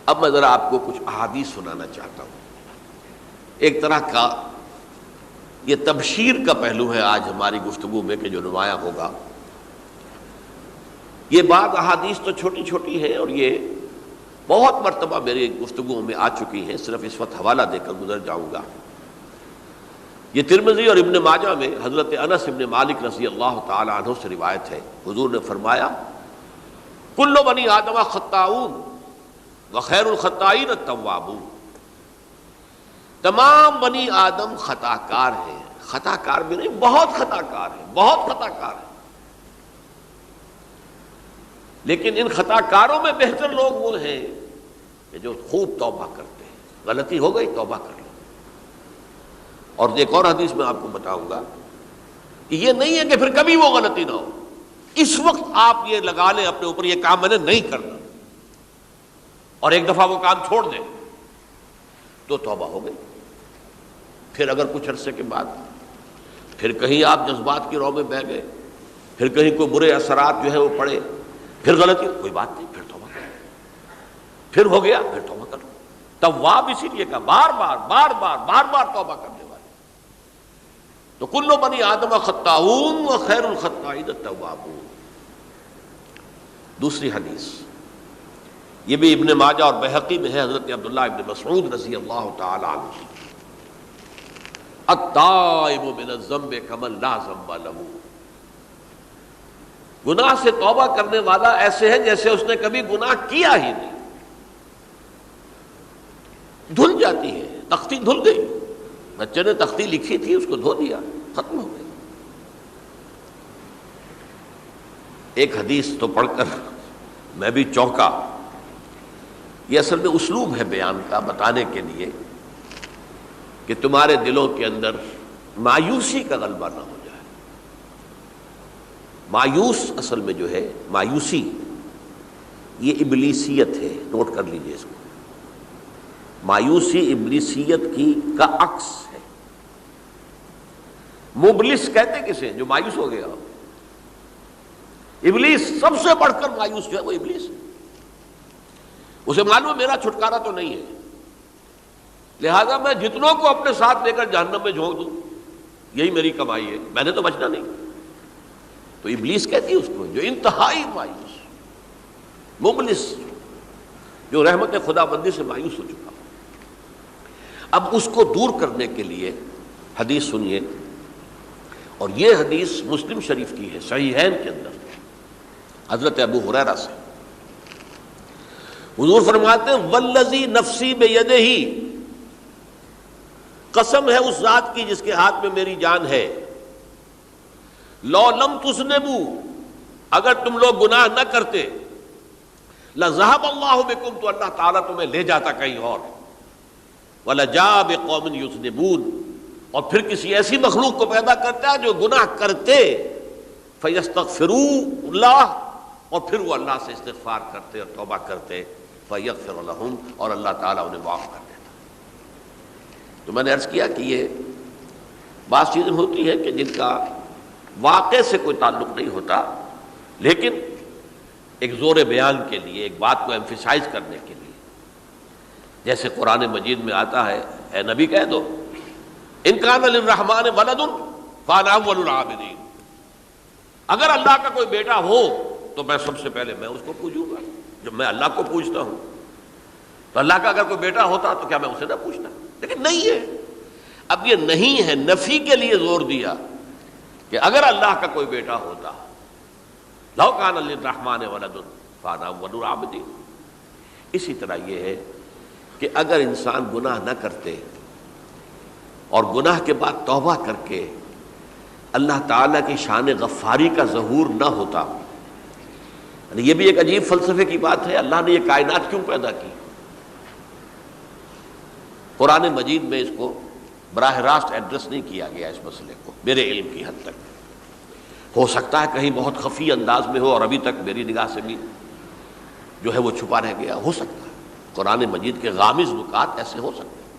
Speaker 1: اب میں ذرا آپ کو کچھ احادیث سنانا چاہتا ہوں۔ ایک طرح کا یہ تبشیر کا پہلو ہے آج ہماری گفتگو میں کہ جو نمایاں ہوگا۔ یہ بعض احادیث تو چھوٹی چھوٹی ہیں اور یہ بہت مرتبہ میری گفتگو میں آ چکی ہیں، صرف اس وقت حوالہ دے کر گزر جاؤں گا۔ یہ ترمذی اور ابن ماجہ میں حضرت انس ابن مالک رضی اللہ تعالی عنہ سے روایت ہے، حضور نے فرمایا کل بنی آدم خطاؤون وخیر الخطائین التوابون، تمام بنی آدم خطا کار ہیں، خطا کار بھی نہیں، بہت خطا کار ہیں، بہت خطا کار ہیں، لیکن ان خطا کاروں میں بہتر لوگ وہ ہیں کہ جو خوب توبہ کرتے ہیں، غلطی ہو گئی توبہ کر لو۔ اور ایک اور حدیث میں آپ کو بتاؤں گا کہ یہ نہیں ہے کہ پھر کبھی وہ غلطی نہ ہو، اس وقت آپ یہ لگا لیں اپنے اوپر یہ کام میں نے نہیں کرنا، اور ایک دفعہ وہ کام چھوڑ دیں تو توبہ ہو گئی۔ پھر اگر کچھ عرصے کے بعد پھر کہیں آپ جذبات کی رو میں بہہ گئے، پھر کہیں کوئی برے اثرات جو ہے وہ پڑے، پھر غلطی، کوئی بات نہیں، پھر توبہ کرو، پھر ہو گیا پھر توبہ کرو۔ تواب اسی لیے کہا بار بار بار بار بار بار توبہ کرنے والے۔ تو کل بنی آدم خطاؤون وخیر الخطائین التوابون۔ دوسری حدیث یہ بھی ابن ماجہ اور بہقی میں ہے، حضرت عبداللہ ابن مسعود رضی اللہ تعالی عنہ، التائب من الذنب کمن لا ذنب له، گناہ سے توبہ کرنے والا ایسے ہے جیسے اس نے کبھی گناہ کیا ہی نہیں۔ دھل جاتی ہے، تختی دھل گئی، بچے نے تختی لکھی تھی اس کو دھو دیا، ختم ہو گئی۔ ایک حدیث تو پڑھ کر میں بھی چونکا، یہ اصل میں اسلوب ہے بیان کا، بتانے کے لیے کہ تمہارے دلوں کے اندر مایوسی کا غلبہ نہ ہو جائے۔ مایوس اصل میں جو ہے مایوسی یہ ابلیسیت ہے، نوٹ کر لیجئے اس کو۔ مایوسی ابلیسیت کی کا عکس ہے۔ مبلس کہتے کسے جو مایوس ہو گیا؟ ابلیس سب سے بڑھ کر مایوس جو ہے وہ ابلیس ہے۔ اسے معلوم ہے میرا چھٹکارا تو نہیں ہے، لہذا میں جتنوں کو اپنے ساتھ لے کر جہنم میں جھونک دوں یہی میری کمائی ہے، میں نے تو بچنا نہیں۔ تو ابلیس کہتی ہے اس کو جو انتہائی مایوس، مبلس، جو رحمت خدا بندی سے مایوس ہو چکا۔ اب اس کو دور کرنے کے لیے حدیث سنیے، اور یہ حدیث مسلم شریف کی ہے، صحیحین کے اندر، حضرت ابو ہریرہ سے۔ حضور فرماتے ہیں والذی نفسی بیدہ، قسم ہے اس ذات کی جس کے ہاتھ میں میری جان ہے، لو لم تذنبوا، اگر تم لوگ گناہ نہ کرتے، لذهب اللہ بکم، تو اللہ تعالیٰ تمہیں لے جاتا کہیں اور، وَلَجَاءَ بِقَوْمٍ يُذْنِبُونَ، اور پھر کسی ایسی مخلوق کو پیدا کرتا ہے جو گناہ کرتے، فَيَسْتَغْفِرُوا اللَّهَ، اور پھر وہ اللہ سے استغفار کرتے اور توبہ کرتے فَيَغْفِرُ لَهُمْ، اور اللہ تعالیٰ انہیں معاف کر دیتا۔ تو میں نے عرض کیا کہ یہ بعض چیزیں ہوتی ہیں کہ جن کا واقع سے کوئی تعلق نہیں ہوتا، لیکن ایک زور بیان کے لیے، ایک بات کو ایمفیسائز کرنے کے لیے، جیسے قرآن مجید میں آتا ہے، اے نبی کہہ دو ان کان للرحمن ولد فانا اول العابدین، اگر اللہ کا کوئی بیٹا ہو تو میں سب سے پہلے میں اس کو پوجوں گا۔ جب میں اللہ کو پوجتا ہوں تو اللہ کا اگر کوئی بیٹا ہوتا تو کیا میں اسے نہ پوچھتا؟ لیکن نہیں ہے۔ اب یہ نہیں ہے، نفی کے لیے زور دیا کہ اگر اللہ کا کوئی بیٹا ہوتا، لو کان للرحمن ولد فانا اول العابدین۔ اسی طرح یہ ہے کہ اگر انسان گناہ نہ کرتے اور گناہ کے بعد توبہ کر کے اللہ تعالیٰ کی شان غفاری کا ظہور نہ ہوتا، یعنی یہ بھی ایک عجیب فلسفے کی بات ہے، اللہ نے یہ کائنات کیوں پیدا کی؟ قرآن مجید میں اس کو براہ راست ایڈریس نہیں کیا گیا اس مسئلے کو، میرے علم کی حد تک۔ ہو سکتا ہے کہیں بہت خفی انداز میں ہو اور ابھی تک میری نگاہ سے بھی جو ہے وہ چھپا رہ گیا، ہو سکتا ہے قرآن مجید کے غامض نکات ایسے ہو سکتے ہیں۔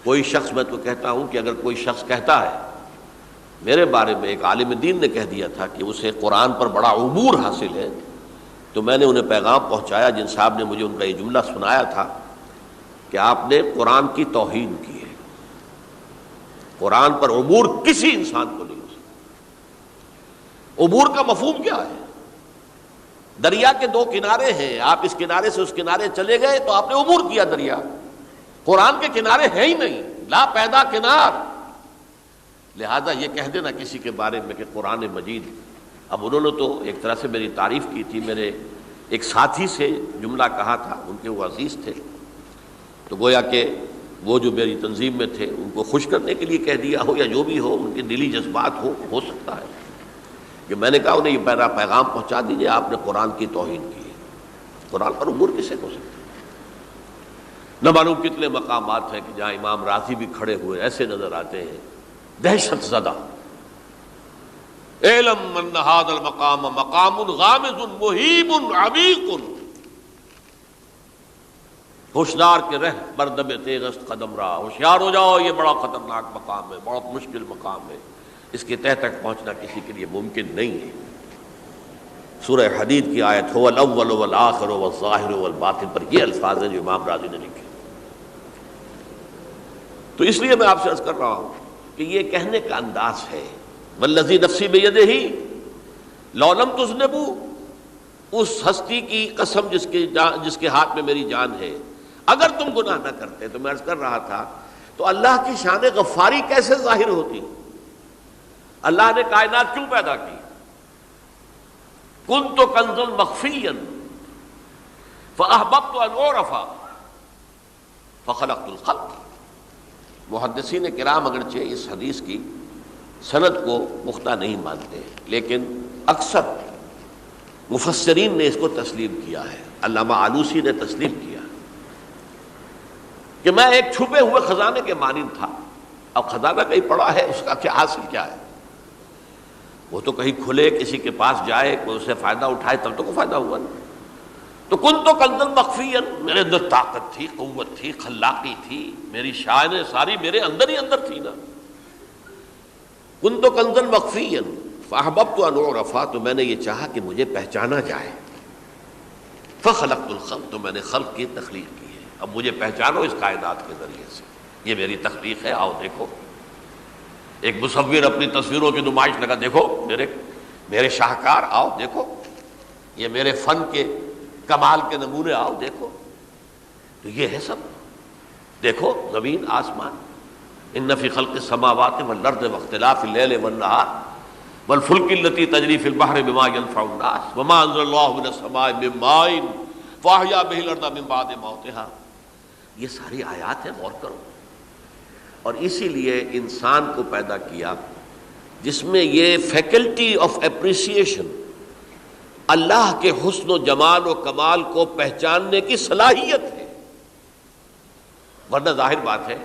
Speaker 1: کوئی شخص، میں تو کہتا ہوں کہ اگر کوئی شخص کہتا ہے، میرے بارے میں ایک عالم دین نے کہہ دیا تھا کہ اسے قرآن پر بڑا عبور حاصل ہے، تو میں نے انہیں پیغام پہنچایا، جن صاحب نے مجھے ان کا یہ جملہ سنایا تھا کہ آپ نے قرآن کی توہین کی ہے، قرآن پر عبور کسی انسان کو نہیں ہو سکتا۔ عبور کا مفہوم کیا ہے؟ دریا کے دو کنارے ہیں، آپ اس کنارے سے اس کنارے چلے گئے تو آپ نے عبور کیا دریا۔ قرآن کے کنارے ہیں ہی نہیں، لا پیدا کنار۔ لہذا یہ کہہ دینا کسی کے بارے میں کہ قرآن مجید، اب انہوں نے تو ایک طرح سے میری تعریف کی تھی، میرے ایک ساتھی سے جملہ کہا تھا، ان کے وہ عزیز تھے، تو گویا کہ وہ جو میری تنظیم میں تھے ان کو خوش کرنے کے لیے کہہ دیا ہو یا جو بھی ہو، ان کے دلی جذبات ہو سکتا ہے کہ میں نے کہا انہیں یہ میرا پیغام پہنچا دیجیے، آپ نے قرآن کی توہین کی ہے۔ قرآن پر عبور کسے ہو سکتا ہے؟ نہ معلوم کتنے مقامات ہیں کہ جہاں امام راضی بھی کھڑے ہوئے ایسے نظر آتے ہیں، دہشت زدہ، اعلم ان ھذا المقام مقام غامض مہیب عمیق، ہوشیار کے رہ بردم تیغست قدم را، ہوشیار ہو جاؤ، یہ بڑا خطرناک مقام ہے، بہت مشکل مقام ہے، اس کے تہ تک پہنچنا کسی کے لیے ممکن نہیں ہے۔ سورہ حدید کی آیت هو الاول والآخر والظاہر والباطن پر یہ الفاظ ہیں جو امام راضی نے لکھے۔ تو اس لیے میں آپ سے عرض کر رہا ہوں کہ یہ کہنے کا انداز ہے، والذی نفسی بیدہ لو لم تذنبوا، اس ہستی کی قسم جس کے ہاتھ میں میری جان ہے، اگر تم گناہ نہ کرتے، تو میں عرض کر رہا تھا تو اللہ کی شان غفاری کیسے ظاہر ہوتی؟ اللہ نے کائنات کیوں پیدا کی؟ کنت کنزا مخفیا فاحببت ان اعرف فخلقت الخلق۔ محدثین کرام اگرچہ اس حدیث کی سند کو پختہ نہیں مانتے، لیکن اکثر مفسرین نے اس کو تسلیم کیا ہے۔ علامہ آلوسی نے تسلیم کیا کہ میں ایک چھپے ہوئے خزانے کے مانند تھا۔ اب خزانہ کہیں پڑا ہے، اس کا کیا حاصل کیا ہے؟ وہ تو کہیں کھلے، کسی کے پاس جائے، کوئی اسے فائدہ اٹھائے تب تو کوئی فائدہ ہوا نا۔ تو کن تو کنزا مخفیا، میرے اندر طاقت تھی، قوت تھی، خلاقی تھی، میری شانیں ساری میرے اندر ہی اندر تھی نا۔ کن تو کنزا مخفیا فاحببت ان اعرف، تو میں نے یہ چاہا کہ مجھے پہچانا جائے۔ فخلقت الخلق، تو میں نے خلق کی تخلیق کی ہے، اب مجھے پہچانو اس کائنات کے ذریعے سے، یہ میری تخلیق ہے، آؤ دیکھو۔ ایک مصور اپنی تصویروں کی نمائش لگا، دیکھو میرے شاہکار، آؤ دیکھو، یہ میرے فن کے کمال کے نمونے، آؤ دیکھو۔ تو یہ ہے سب، دیکھو زمین آسمان، ان فی خلق السماوات والارض واختلاف اللیل والنہار والفلک التی تجری فی البحر بما ینفع الناس وما انزل اللہ من السماء من ماء فاحیا بہ الارض من بعد موتہا۔ یہ ساری آیات ہیں، غور کرو۔ اور اسی لیے انسان کو پیدا کیا جس میں یہ فیکلٹی آف اپریسیشن، اللہ کے حسن و جمال و کمال کو پہچاننے کی صلاحیت ہے۔ ورنہ ظاہر بات ہے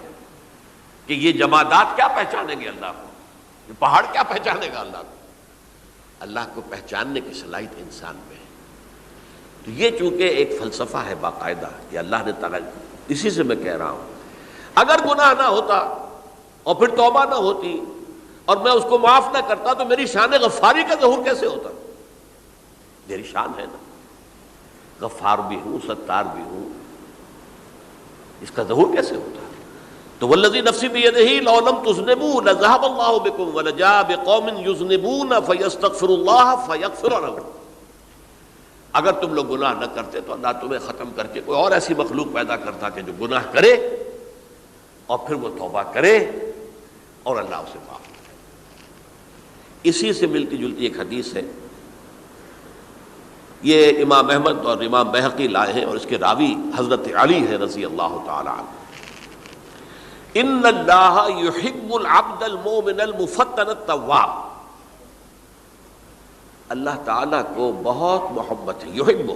Speaker 1: کہ یہ جمادات کیا پہچانیں گے اللہ کو؟ یہ پہاڑ کیا پہچانے گا اللہ کو؟ اللہ کو پہچاننے کی صلاحیت انسان میں ہے. تو یہ چونکہ ایک فلسفہ ہے باقاعدہ کہ اللہ نے تعالیٰ، اسی سے میں کہہ رہا ہوں اگر گناہ نہ ہوتا اور پھر توبہ نہ ہوتی اور میں اس کو معاف نہ کرتا تو میری شان غفاری کا ظہور کیسے ہوتا؟ میری شان ہے نا، غفار بھی ہوں، ستار بھی ہوں، اس کا ظہور کیسے ہوتا؟ تو والذی نفسی بیدہ لو لم تذنبوا لذهب اللہ بکم ولجاء بقوم یذنبون فیستغفروا اللہ فیغفر لهم. اگر تم لوگ گناہ نہ کرتے تو اللہ تمہیں ختم کر کے کوئی اور ایسی مخلوق پیدا کرتا کہ جو گناہ کرے اور پھر وہ توبہ کرے اور اللہ اسے معاف کرے. اسی سے ملتی جلتی ایک حدیث ہے، یہ امام احمد اور امام بہقی لائے ہیں اور اس کے راوی حضرت علی ہے رضی اللہ تعالی عنہ. ان اللہ یحب العبد المؤمن المفتن التواب. اللہ تعالیٰ کو بہت محبت ہے، یحب.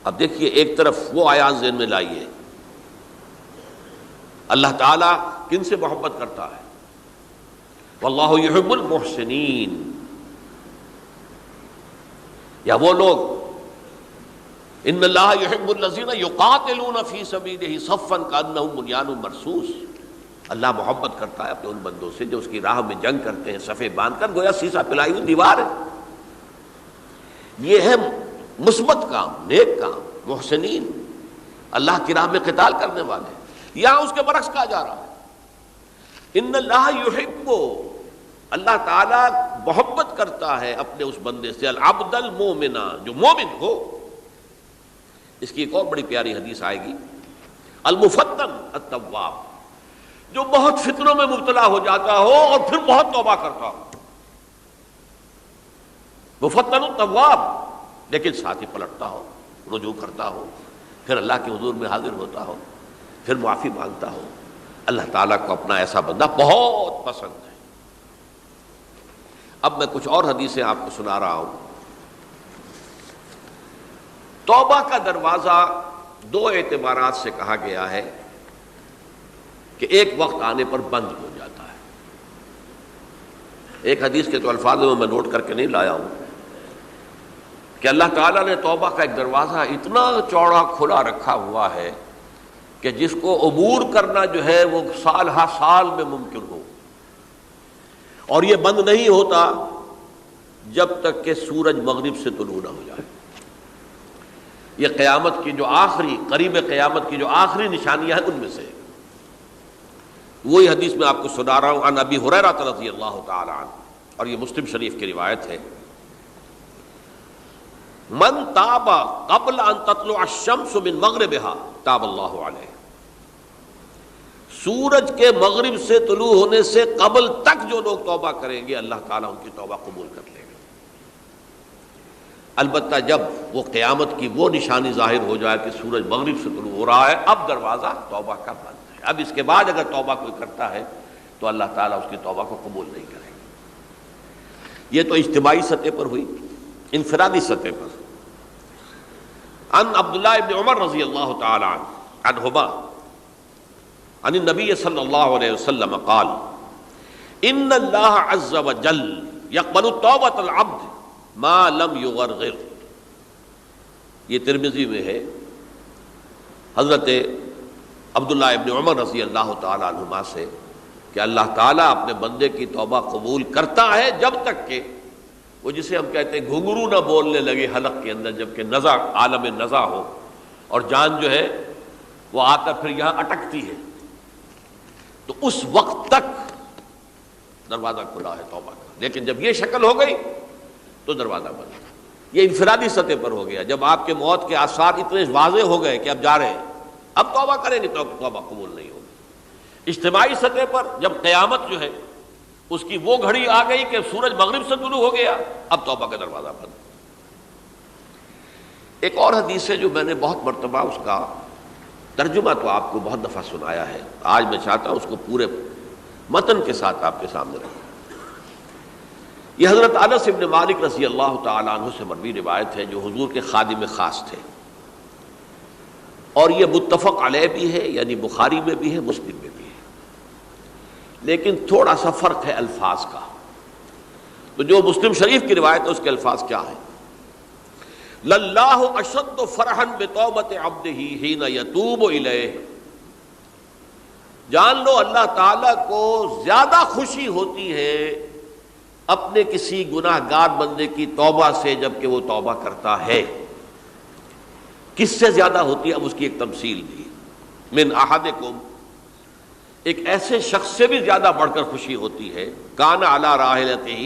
Speaker 1: اب دیکھیے ایک طرف وہ آیات ذہن میں لائیے، اللہ تعالیٰ کن سے محبت کرتا ہے؟ واللہ یحب المحسنین. یا وہ لوگ ان اللہ یحب الذین یقاتلون فی سبیلہ صفا کانہم بنیان مرصوص. اللہ محبت کرتا ہے اپنے ان بندوں سے جو اس کی راہ میں جنگ کرتے ہیں صفے باندھ کر، گویا سیسا پلائی ہوئی دیوار ہے. یہ ہے مثبت کام، نیک کام، محسنین، اللہ کی راہ میں قتال کرنے والے. یہاں اس کے برعکس کہا جا رہا ہے ان اللہ یحب، اللہ تعالیٰ محبت کرتا ہے اپنے اس بندے سے العبد المومن، جو مومن ہو. اس کی ایک اور بڑی پیاری حدیث آئے گی، المفتن التواب، جو بہت فتنوں میں مبتلا ہو جاتا ہو اور پھر بہت توبہ کرتا ہو. مفتن التواب، لیکن ساتھ ہی پلٹتا ہو، رجوع کرتا ہو، پھر اللہ کے حضور میں حاضر ہوتا ہو، پھر معافی مانگتا ہو. اللہ تعالیٰ کو اپنا ایسا بندہ بہت پسند ہے. اب میں کچھ اور حدیثیں آپ کو سنا رہا ہوں. توبہ کا دروازہ دو اعتبارات سے کہا گیا ہے کہ ایک وقت آنے پر بند ہو جاتا ہے. ایک حدیث کے تو الفاظ میں نوٹ کر کے نہیں لایا ہوں کہ اللہ تعالیٰ نے توبہ کا ایک دروازہ اتنا چوڑا کھلا رکھا ہوا ہے کہ جس کو عبور کرنا جو ہے وہ سال ہا سال میں ممکن ہو، اور یہ بند نہیں ہوتا جب تک کہ سورج مغرب سے طلوع نہ ہو جائے. یہ قیامت کی جو آخری، قریب قیامت کی جو آخری نشانیاں ہیں ان میں سے وہی حدیث میں آپ کو سنا رہا ہوں. عن ابی ہریرہ رضی اللہ تعالی عنہ، اور یہ مسلم شریف کی روایت ہے، من تاب قبل ان تطلع الشمس من مغربها تاب اللہ علیہ. سورج کے مغرب سے طلوع ہونے سے قبل تک جو لوگ توبہ کریں گے اللہ تعالیٰ ان کی توبہ قبول کر لے گا. البتہ جب وہ قیامت کی وہ نشانی ظاہر ہو جائے کہ سورج مغرب سے طلوع ہو رہا ہے، اب دروازہ توبہ کا بند ہے. اب اس کے بعد اگر توبہ کوئی کرتا ہے تو اللہ تعالیٰ اس کی توبہ کو قبول نہیں کرے گا. یہ تو اجتماعی سطح پر ہوئی. انفرادی سطح پر عن عبداللہ ابن عمر رضی اللہ تعالی عنہما عن النبی صلی اللہ علیہ وسلم قال ان اللہ عز وجل یقبل توبۃ العبد ما لم یغرغر. یہ ترمذی میں ہے حضرت عبداللہ ابن عمر رضی اللہ تعالی عنہما سے کہ اللہ تعالیٰ اپنے بندے کی توبہ قبول کرتا ہے جب تک کہ وہ جسے ہم کہتے ہیں گھنگرو نہ بولنے لگے حلق کے اندر، جبکہ نزع، عالم نزع ہو اور جان جو ہے وہ آ کر پھر یہاں اٹکتی ہے، تو اس وقت تک دروازہ کھلا ہے توبہ کا. لیکن جب یہ شکل ہو گئی تو دروازہ بند. یہ انفرادی سطح پر ہو گیا. جب آپ کے موت کے آثار اتنے واضح ہو گئے کہ اب جا رہے ہیں، اب توبہ کریں گے تو توبہ قبول نہیں ہوگی. اجتماعی سطح پر جب قیامت جو ہے اس کی وہ گھڑی آ گئی کہ سورج مغرب سے طلوع ہو گیا، اب توبہ کا دروازہ بند. ایک اور حدیث ہے جو میں نے بہت مرتبہ اس کا ترجمہ تو آپ کو بہت دفعہ سنایا ہے، آج میں چاہتا ہوں اس کو پورے متن کے ساتھ آپ کے سامنے رکھوں. یہ حضرت انس بن مالک رضی اللہ تعالی عنہ سے مروی روایت ہے جو حضور کے خادم خاص تھے، اور یہ متفق علیہ بھی ہے، یعنی بخاری میں بھی ہے، مسلم میں بھی ہے، لیکن تھوڑا سا فرق ہے الفاظ کا. تو جو مسلم شریف کی روایت ہے اس کے الفاظ کیا ہے؟ للہ اشد فرحا بتوبۃ عبدہ حین یتوب الیہ، جان لو اللہ تعالیٰ کو زیادہ خوشی ہوتی ہے اپنے کسی گناہ گار بندے کی توبہ سے جبکہ وہ توبہ کرتا ہے۔ کس سے زیادہ ہوتی ہے؟ اب اس کی ایک تمثیل دی، من احدکم، ایک ایسے شخص سے بھی زیادہ بڑھ کر خوشی ہوتی ہے، کان علی راحلتہ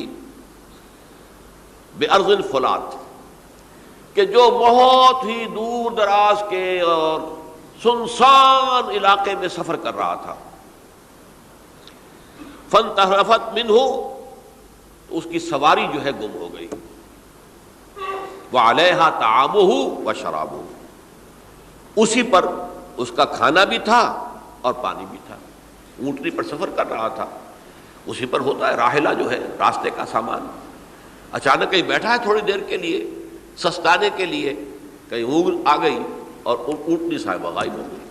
Speaker 1: بارض الفلات، کہ جو بہت ہی دور دراز کے اور سنسان علاقے میں سفر کر رہا تھا، فانتحرفت منہ، اس کی سواری جو ہے گم ہو گئی، وعلیہا طعامہ وشرابہ، اسی پر اس کا کھانا بھی تھا اور پانی بھی تھا، اونٹنی پر سفر کر رہا تھا، اسی پر ہوتا ہے راحلہ جو ہے راستے کا سامان، اچانک کہیں بیٹھا ہے تھوڑی دیر کے لیے سستانے کے لیے، کہیں اونگ آ گئی اور اونٹنی صاحبہ غائب ہو گئی۔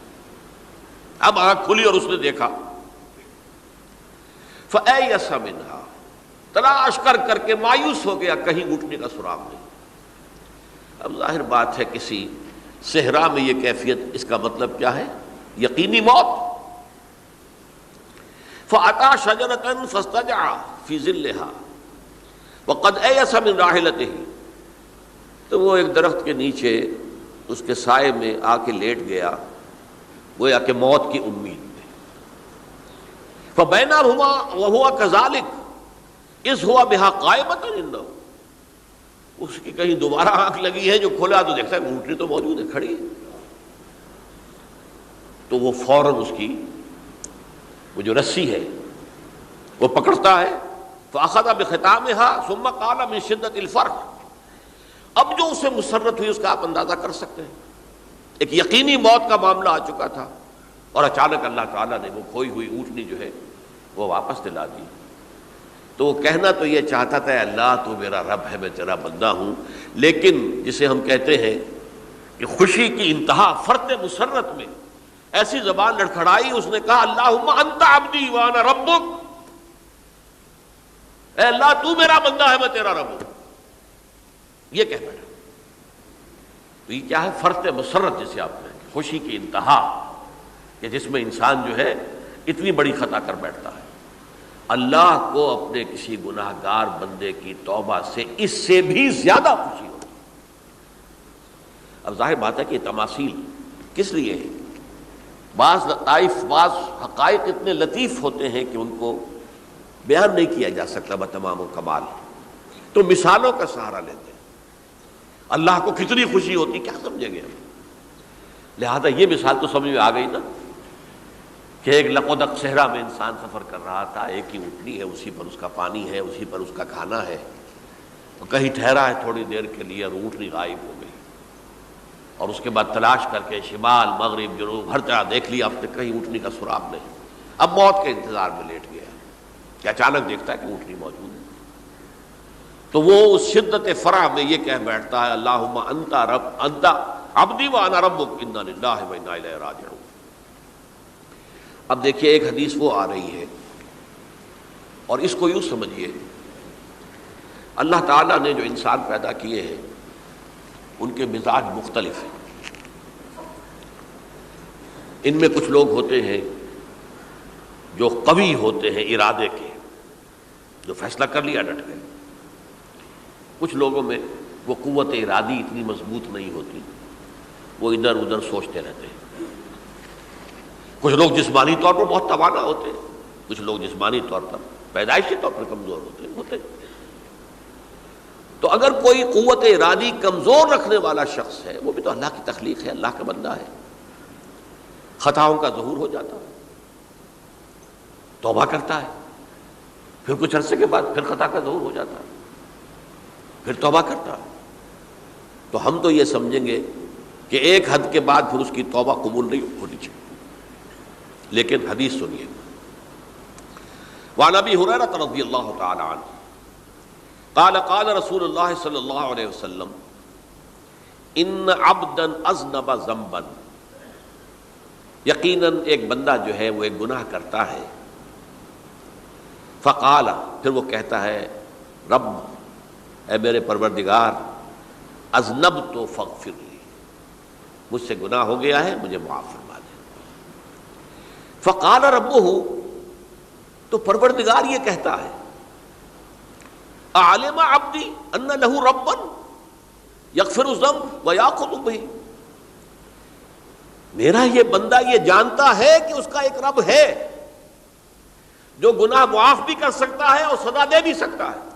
Speaker 1: اب آنکھ کھلی اور اس نے دیکھا، فَأَيَّسَ مِنْهَا، تلاش کر کر کے مایوس ہو گیا، کہیں اونٹنی کا سراغ نہیں۔ اب ظاہر بات ہے کسی صحرا میں یہ کیفیت، اس کا مطلب کیا ہے؟ یقینی موت۔ فَأَتَىٰ شَجَرَةً فَاسْتَجَعَ فِي ظِلِّهَا وَقَدْ أَيَسَ مِنْ رَاحِلَتِهِ، تو وہ ایک درخت کے نیچے اس کے سائے میں آ کے لیٹ گیا، گویا کہ موت کی امید میں۔ فَبَيْنَهُمَا وَهُوَ كَذَلِكَ إِذْ هُوَ بِهَا قَائِمَةٌ عِندَهُ، اس کی کہیں دوبارہ آنکھ لگی ہے، جو کھولا تو دیکھتا ہے اونٹنی تو موجود ہے، کھڑی ہے، تو وہ فوراً اس کی وہ جو رسی ہے وہ پکڑتا ہے، فَأَخَذَ بِخِتَامِهَا ثُمَّ قَالَ مِن شِدَّةِ الْفَرْحِ، اب جو اسے مسرت ہوئی اس کا آپ اندازہ کر سکتے ہیں، ایک یقینی موت کا معاملہ آ چکا تھا اور اچانک اللہ تعالیٰ نے وہ کھوئی ہوئی اونٹنی جو ہے وہ واپس دلا دی۔ تو وہ کہنا تو یہ چاہتا تھا، اللہ تو میرا رب ہے، میں تیرا بندہ ہوں، لیکن جسے ہم کہتے ہیں کہ خوشی کی انتہا فرط مسرت میں ایسی زبان لڑکھڑائی، اس نے کہا اللہم انت عبدی وانا ربک، اے اللہ تو میرا بندہ ہے، میں تیرا رب ہوں، یہ کہہ بیٹھا۔ تو یہ کیا ہے؟ فرط مسرت جسے آپ کہیں، خوشی کی انتہا، کہ جس میں انسان جو ہے اتنی بڑی خطا کر بیٹھتا ہے۔ اللہ کو اپنے کسی گناہ گار بندے کی توبہ سے اس سے بھی زیادہ خوشی ہوتی۔ اب ظاہر بات ہے کہ یہ تماثیل کس لیے ہے؟ بعض لطائف، بعض حقائق اتنے لطیف ہوتے ہیں کہ ان کو بیان نہیں کیا جا سکتا بتمام و کمال، تو مثالوں کا سہارا لیتے ہیں۔ اللہ کو کتنی خوشی ہوتی کیا سمجھیں گے ہم؟ لہذا یہ مثال تو سمجھ میں آ گئی نا، کہ ایک لقودق صحرا میں انسان سفر کر رہا تھا، ایک ہی اونٹنی ہے، اسی پر اس کا پانی ہے، اسی پر اس کا کھانا ہے، اور کہیں ٹھہرا ہے تھوڑی دیر کے لیے اور اونٹنی غائب ہو گئی، اور اس کے بعد تلاش کر کے شمال مغرب جنوب ہر طرح دیکھ لیا، اب تک کہیں اونٹنی کا سراغ نہیں۔ اب موت کے انتظار میں لیٹ گیا کہ اچانک دیکھتا ہے کہ اونٹنی موجود ہے، تو وہ اس شدت فرح میں یہ کہہ بیٹھتا ہے اللہم انت عبدی وانا ربک انا للہ و انا الیہ راجعون۔ اب دیکھیے ایک حدیث وہ آ رہی ہے، اور اس کو یوں سمجھیے، اللہ تعالیٰ نے جو انسان پیدا کیے ہیں ان کے مزاج مختلف ہیں۔ ان میں کچھ لوگ ہوتے ہیں جو قوی ہوتے ہیں ارادے کے، جو فیصلہ کر لیا ڈٹ گئے۔ کچھ لوگوں میں وہ قوت ارادی اتنی مضبوط نہیں ہوتی، وہ ادھر ادھر سوچتے رہتے ہیں۔ کچھ لوگ جسمانی طور پر بہت توانا ہوتے ہیں، کچھ لوگ جسمانی طور پر پیدائشی طور پر کمزور ہوتے ہیں۔ تو اگر کوئی قوت ارادی کمزور رکھنے والا شخص ہے، وہ بھی تو اللہ کی تخلیق ہے، اللہ کا بندہ ہے، خطاؤں کا ظہور ہو جاتا ہے، توبہ کرتا ہے، پھر کچھ عرصے کے بعد پھر خطا کا ظہور ہو جاتا ہے، پھر توبہ کرتا ہے، تو ہم تو یہ سمجھیں گے کہ ایک حد کے بعد پھر اس کی توبہ قبول نہیں ہونی چاہیے۔ لیکن حدیث سنیے، وعن ابی ہریرہ رضی اللہ تعالی عنہ قال قال رسول اللہ صلی اللہ علیہ وسلم ان عبدا اذنب ذنبا، یقیناً ایک بندہ جو ہے وہ ایک گناہ کرتا ہے، فقال، پھر وہ کہتا ہے رب اے میرے پروردگار اذنبت فاغفر لی، مجھ سے گناہ ہو گیا ہے، مجھے معاف فرما دے۔ فقال ربہ، تو پروردگار یہ کہتا ہے اعلم عبدی ان لہ ربا یغفر الذنب ویاخذ بہ، میرا یہ بندہ یہ جانتا ہے کہ اس کا ایک رب ہے جو گناہ معاف بھی کر سکتا ہے اور سزا دے بھی سکتا ہے۔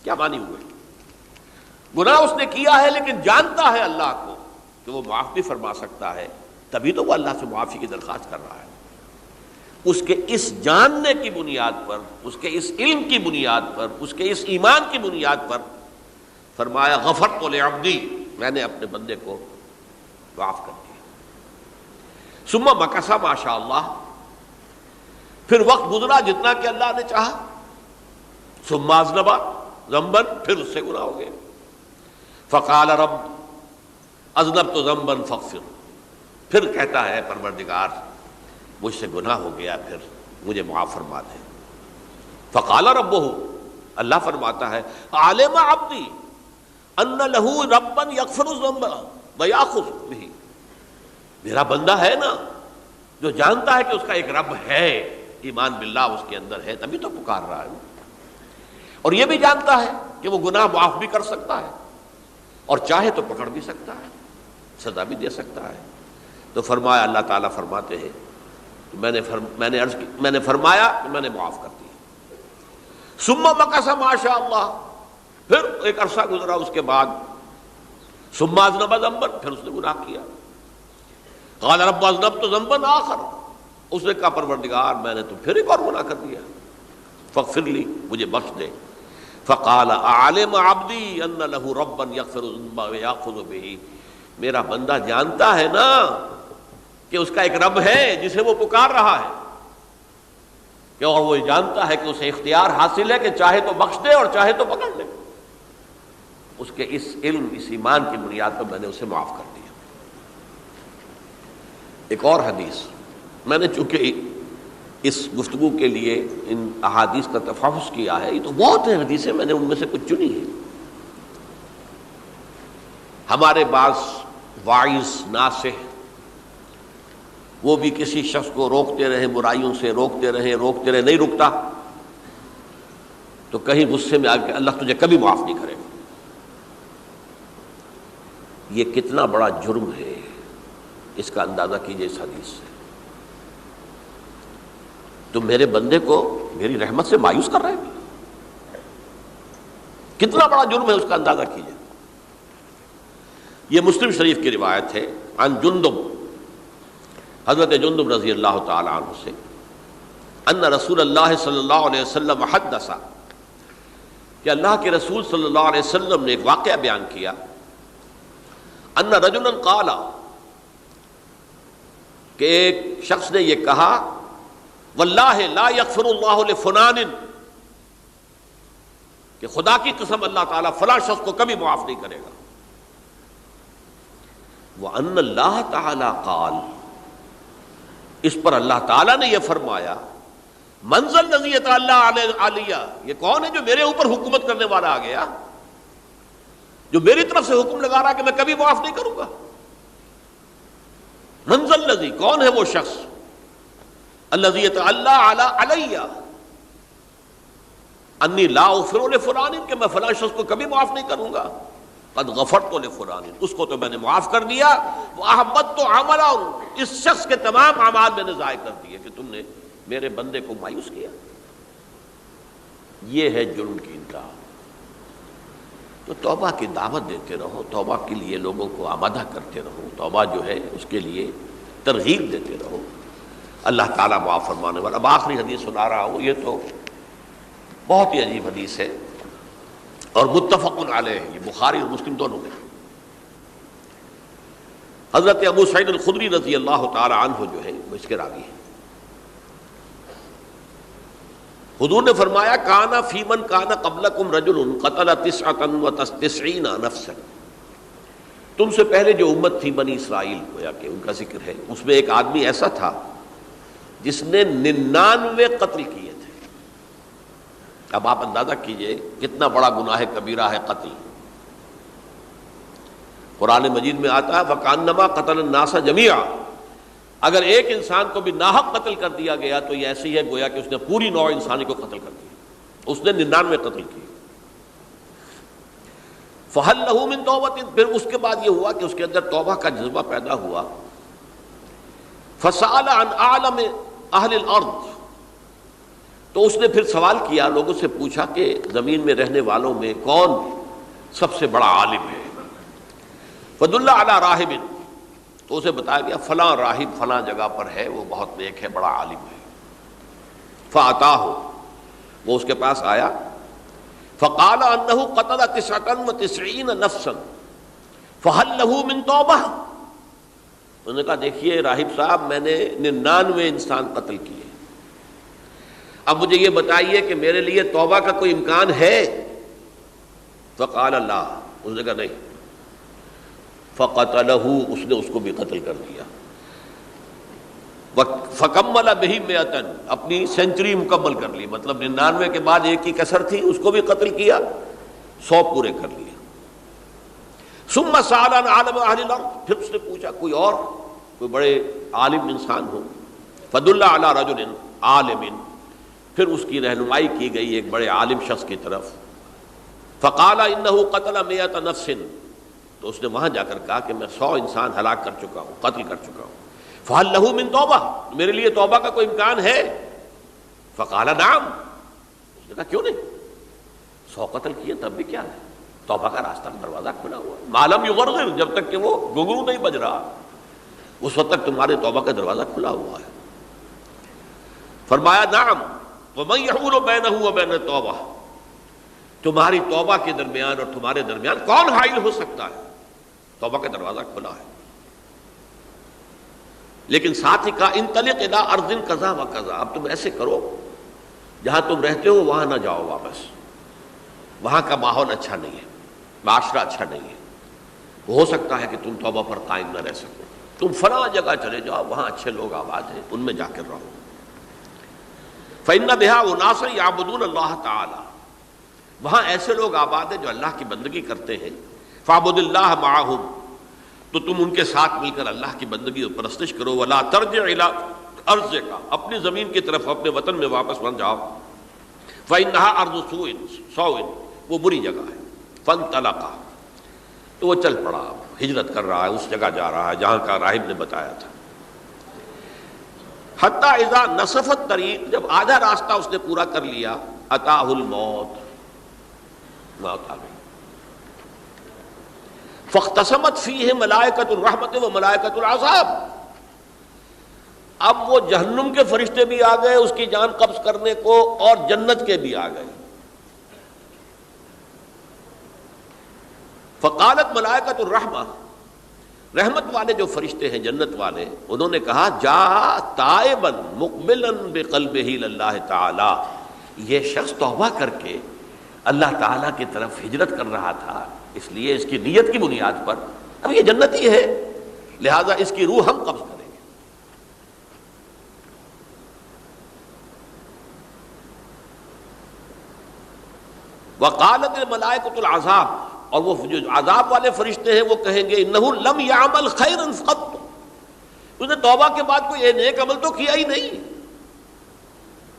Speaker 1: کیا معنی ہوئے؟ گناہ اس نے کیا ہے لیکن جانتا ہے اللہ کو کہ وہ معاف بھی فرما سکتا ہے، تبھی تو وہ اللہ سے معافی کی درخواست کر رہا ہے۔ اس کے اس جاننے کی بنیاد پر، اس کے اس علم کی بنیاد پر، اس کے اس ایمان کی بنیاد پر فرمایا غفرت لعبدی، میں نے اپنے بندے کو معاف کر دیا۔ ثم مکث ما شاء اللہ، پھر وقت گزرا جتنا کہ اللہ نے چاہا۔ ثم اذنب ذنبا، پھر اس سے گناہ ہو گئے۔ فقال رب اذنبت ذنبا فاغفر، پھر کہتا ہے پروردگار مجھ سے گناہ ہو گیا، پھر مجھے معاف فرما دے۔ فقال ربہ، اللہ فرماتا ہے عالم عبدی ان لہ ربا یغفر الذنب ویاخذ بہ، میرا بندہ ہے نا جو جانتا ہے کہ اس کا ایک رب ہے، ایمان باللہ اس کے اندر ہے، تبھی تو پکار رہا ہے، اور یہ بھی جانتا ہے کہ وہ گناہ معاف بھی کر سکتا ہے اور چاہے تو پکڑ بھی سکتا ہے، سزا بھی دے سکتا ہے۔ تو فرمایا، اللہ تعالیٰ فرماتے ہیں میں نے فرمایا کہ میں نے معاف کر دیا۔ ثم مکث ما شاء اللہ، پھر ایک عرصہ گزرا اس کے بعد۔ ثم اذنب ذنبا، پھر اس نے گناہ کیا۔ قال رب اذنبت ذنبا آخر، اس نے کہا پروردگار میں نے تو پھر ایک اور گناہ کر دیا، فاغفر لی، مجھے بخش دے۔ فقال اعلم عبدی ان لہ ربا یغفر الذنب ویاخذ بہ، میرا بندہ جانتا ہے نا کہ اس کا ایک رب ہے جسے وہ پکار رہا ہے، کہ اور وہ جانتا ہے کہ اسے اختیار حاصل ہے کہ چاہے تو بخش دے اور چاہے تو پکڑ لے۔ اس کے اس علم، اس ایمان کی بنیاد پر میں نے اسے معاف کر دیا۔ ایک اور حدیث، میں نے چونکہ اس گفتگو کے لیے ان احادیث کا تفحص کیا ہے، یہ تو بہت ہیں حدیثیں، میں نے ان میں سے کچھ چنی ہیں۔ ہمارے بعض واعظ ناصح وہ بھی کسی شخص کو روکتے رہے، برائیوں سے روکتے رہے، نہیں رکتا، تو کہیں غصے میں آ کے اللہ تجھے کبھی معاف نہیں کرے گا۔ یہ کتنا بڑا جرم ہے، اس کا اندازہ کیجئے اس حدیث سے۔ تو میرے بندے کو میری رحمت سے مایوس کر رہے ہیں، کتنا بڑا جرم ہے، اس کا اندازہ کیجئے۔ یہ مسلم شریف کی روایت ہے، عن جندب، حضرت جندب رضی اللہ تعالی عنہ سے، ان رسول اللہ صلی اللہ علیہ وسلم حدث، کہ اللہ کے رسول صلی اللہ علیہ وسلم نے ایک واقعہ بیان کیا، ان رجلا قال، کہ ایک شخص نے یہ کہا، واللہ لا یغفر اللہ لفلان، کہ خدا کی قسم اللہ تعالیٰ فلاں شخص کو کبھی معاف نہیں کرے گا۔ وَأَنَّ اللَّهَ تَعَالَى قَالَ، اس پر اللہ تعالیٰ نے یہ فرمایا، مَنْ ذَا الَّذِي يَتَعَلَّىٰ عَلَيَّ، یہ کون ہے جو میرے اوپر حکومت کرنے والا آ گیا، جو میری طرف سے حکم لگا رہا کہ میں کبھی معاف نہیں کروں گا۔ مَنْ ذَا الَّذِي، کون ہے وہ شخص، الَّذِي يَتَعَلَّىٰ عَلَيَّ اَنِّي لَا أَغْفِرُ لِفُلَانٍ، کہ میں فلاں شخص کو کبھی معاف نہیں کروں گا۔ قد غفرت لفلان، اس کو تو میں نے معاف کر دیا۔ وَأَحْبَطْتُ عَمَلَهُ، اس شخص کے تمام اعمال میں نے ضائع کر دیے کہ تم نے میرے بندے کو مایوس کیا۔ یہ ہے جرم کی انتہا۔ تو توبہ کی دعوت دیتے رہو، توبہ کے لیے لوگوں کو آمادہ کرتے رہو، توبہ جو ہے اس کے لیے ترغیب دیتے رہو، اللہ تعالیٰ معاف فرمانے والا۔ اب آخری حدیث سنا رہا ہوں، یہ تو بہت ہی عجیب حدیث ہے اور متفق علیہ، یہ بخاری اور مسلم دونوں میں۔ حضرت ابو سعید الخدری رضی اللہ تعالی عنہ جو ہے وہ اس کے راوی ہیں۔ حضور نے فرمایا، کانا فی من کانا قبلکم رجل قتل 99 نفسا، تم سے پہلے جو امت تھی بنی اسرائیل، گویا کہ ان کا ذکر ہے، اس میں ایک آدمی ایسا تھا جس نے 99 قتل کیے تھے۔ اب آپ اندازہ کیجئے کتنا بڑا گناہ کبیرہ ہے قتل. قرآن مجید میں آتا ہے فَكَأَنَّمَا قَتَلَ النَّاسَ جَمِيعًا، اگر ایک انسان کو بھی ناحق قتل کر دیا گیا تو یہ ایسی ہے گویا کہ اس نے پوری نوع انسانی کو قتل کر دیا. اس نے 99 قتل کیے. فَهَلْ لَهُ مِن تَوْبَةٍ، پھر اس کے بعد یہ ہوا کہ اس کے اندر توبہ کا جذبہ پیدا ہوا. فَسَأَلَ عَنْ أَعْلَمِ أَهْلِ الْأَرْضِ، تو اس نے پھر سوال کیا، لوگوں سے پوچھا کہ زمین میں رہنے والوں میں کون سب سے بڑا عالم ہے. فَدُلَّ عَلَى رَاهِبٍ، تو اسے بتایا گیا فلاں راہب فلاں جگہ پر ہے، وہ بہت نیک ہے، بڑا عالم ہے. فَأَتَاهُ، وہ اس کے پاس آیا. فَقَالَ أَنَّهُ قَتَلَ 99 نَفْسًا فَهَلْ لَهُ مِن تَوْبَةٍ، انہوں نے کہا دیکھیے راہب صاحب میں نے 99 انسان قتل کیے، اب مجھے یہ بتائیے کہ میرے لیے توبہ کا کوئی امکان ہے؟ فقال لا، اس نے کہا نہیں. فقتلہ، اس نے اس کو بھی قتل کر دیا. فکمل بہ 100، اپنی سینچری مکمل کر لی، مطلب 99 کے بعد ایک ہی کسر تھی، اس کو بھی قتل کیا، 100 پورے کر لیے. ثم سأل عن عالم اہل الارض، پھر اس نے پوچھا کوئی اور کوئی بڑے عالم انسان ہو. فدل علی رجل عالم، پھر اس کی رہنمائی کی گئی ایک بڑے عالم شخص کی طرف. فقال انہ قتل 100 نفس، تو اس نے وہاں جا کر کہا کہ میں 100 انسان ہلاک کر چکا ہوں، قتل کر چکا ہوں. فہل لہ من توبہ، میرے لیے توبہ کا کوئی امکان ہے؟ فقال نعم، اس نے کہا کیوں نہیں، 100 قتل کیے تب بھی کیا ہے، توبہ کا راستہ دروازہ کھلا ہوا ہے. ما لم یغرغر، جب تک کہ وہ گھنگرو نہیں بج رہا اس وقت تک تمہارے توبہ کا دروازہ کھلا ہوا ہے. فرمایا نعم ومن یحول بینہ وبین التوبہ، تمہاری توبہ کے درمیان اور تمہارے درمیان کون حائل ہو سکتا ہے، توبہ کا دروازہ کھلا ہے. لیکن ساتھ ہی کہا انطلق الی ارض کذا و کذا، اب تم ایسے کرو جہاں تم رہتے ہو وہاں نہ جاؤ واپس، وہاں کا ماحول اچھا نہیں ہے، معاشرہ اچھا نہیں ہے، ہو سکتا ہے کہ تم توبہ پر قائم نہ رہ سکو، تم فلاں جگہ چلے جاؤ وہاں اچھے لوگ آباد ہیں ان میں جا کر رہو. فإن بها أناسا يعبدون اللہ تعالی، وہاں ایسے لوگ آباد ہیں جو اللہ کی بندگی کرتے ہیں. فاعبد اللہ معہم، تو تم ان کے ساتھ مل کر اللہ کی بندگی اور پرستش کرو. ولا ترجع الی ارضک، اپنی زمین کی طرف اپنے وطن میں واپس مت جاؤ. فإنها ارض سوء، وہ بری جگہ ہے. فانطلقا، تو وہ چل پڑا، ہجرت کر رہا ہے، اس جگہ جا رہا ہے جہاں کا راہب نے بتایا تھا. حتی اذا نصف الطریق، جب آدھا راستہ اس نے پورا کر لیا، اتاہ الموت، موت آ گئی. فاختصمت فیہ ملائکۃ الرحمت و ملائکۃ العذاب، اب وہ جہنم کے فرشتے بھی آ گئے اس کی جان قبض کرنے کو اور جنت کے بھی آ گئے. فقالت ملائکۃ الرحمہ، رحمت والے جو فرشتے ہیں جنت والے، انہوں نے کہا جا تائبا مقبلا بقلبہ اللہ تعالی، یہ شخص توبہ کر کے اللہ تعالیٰ کی طرف ہجرت کر رہا تھا، اس لیے اس کی نیت کی بنیاد پر اب یہ جنتی ہے، لہذا اس کی روح ہم قبض کریں گے. وقالت الملائکۃ العذاب، اور وہ جو عذاب والے فرشتے ہیں وہ کہیں گے انہ لم یعمل خیرا قط، اس نے توبہ کے بعد کوئی نیک عمل تو کیا ہی نہیں،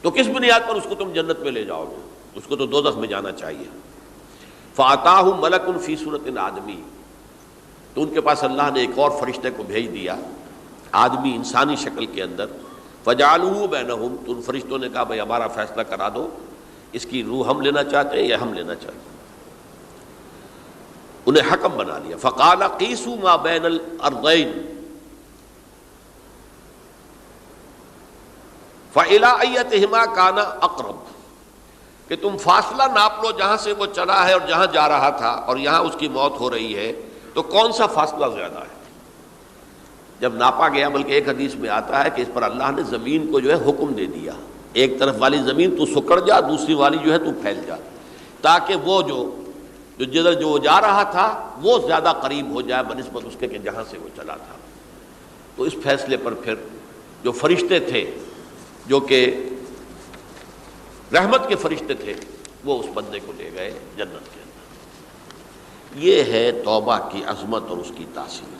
Speaker 1: تو کس بنیاد پر اس کو تم جنت میں لے جاؤ گے، اس کو تو دوزخ میں جانا چاہیے. فاتاہ ملک فی صورت آدمی، تو ان کے پاس اللہ نے ایک اور فرشتے کو بھیج دیا آدمی انسانی شکل کے اندر. فجعلوہ بینہم، تو ان فرشتوں نے کہا بھائی ہمارا فیصلہ کرا دو، اس کی روح ہم لینا چاہتے ہیں یا ہم لینا چاہتے ہیں. انہیں حکم بنا لیا. فقال قیسوا ما بین الارضین فإلی ایتہما کان اقرب، کہ تم فاصلہ ناپ لو جہاں سے وہ چلا ہے اور جہاں جا رہا تھا اور یہاں اس کی موت ہو رہی ہے، تو کون سا فاصلہ زیادہ ہے. جب ناپا گیا، بلکہ ایک حدیث میں آتا ہے کہ اس پر اللہ نے زمین کو جو ہے حکم دے دیا، ایک طرف والی زمین تو سکڑ جا، دوسری والی جو ہے تو پھیل جا، تاکہ وہ جو جدھر جو جا رہا تھا وہ زیادہ قریب ہو جائے بنسبت اس کے کہ جہاں سے وہ چلا تھا. تو اس فیصلے پر پھر جو فرشتے تھے جو کہ رحمت کے فرشتے تھے، وہ اس بندے کو لے گئے جنت کے اندر۔ یہ ہے توبہ کی عظمت اور اس کی تاثیر۔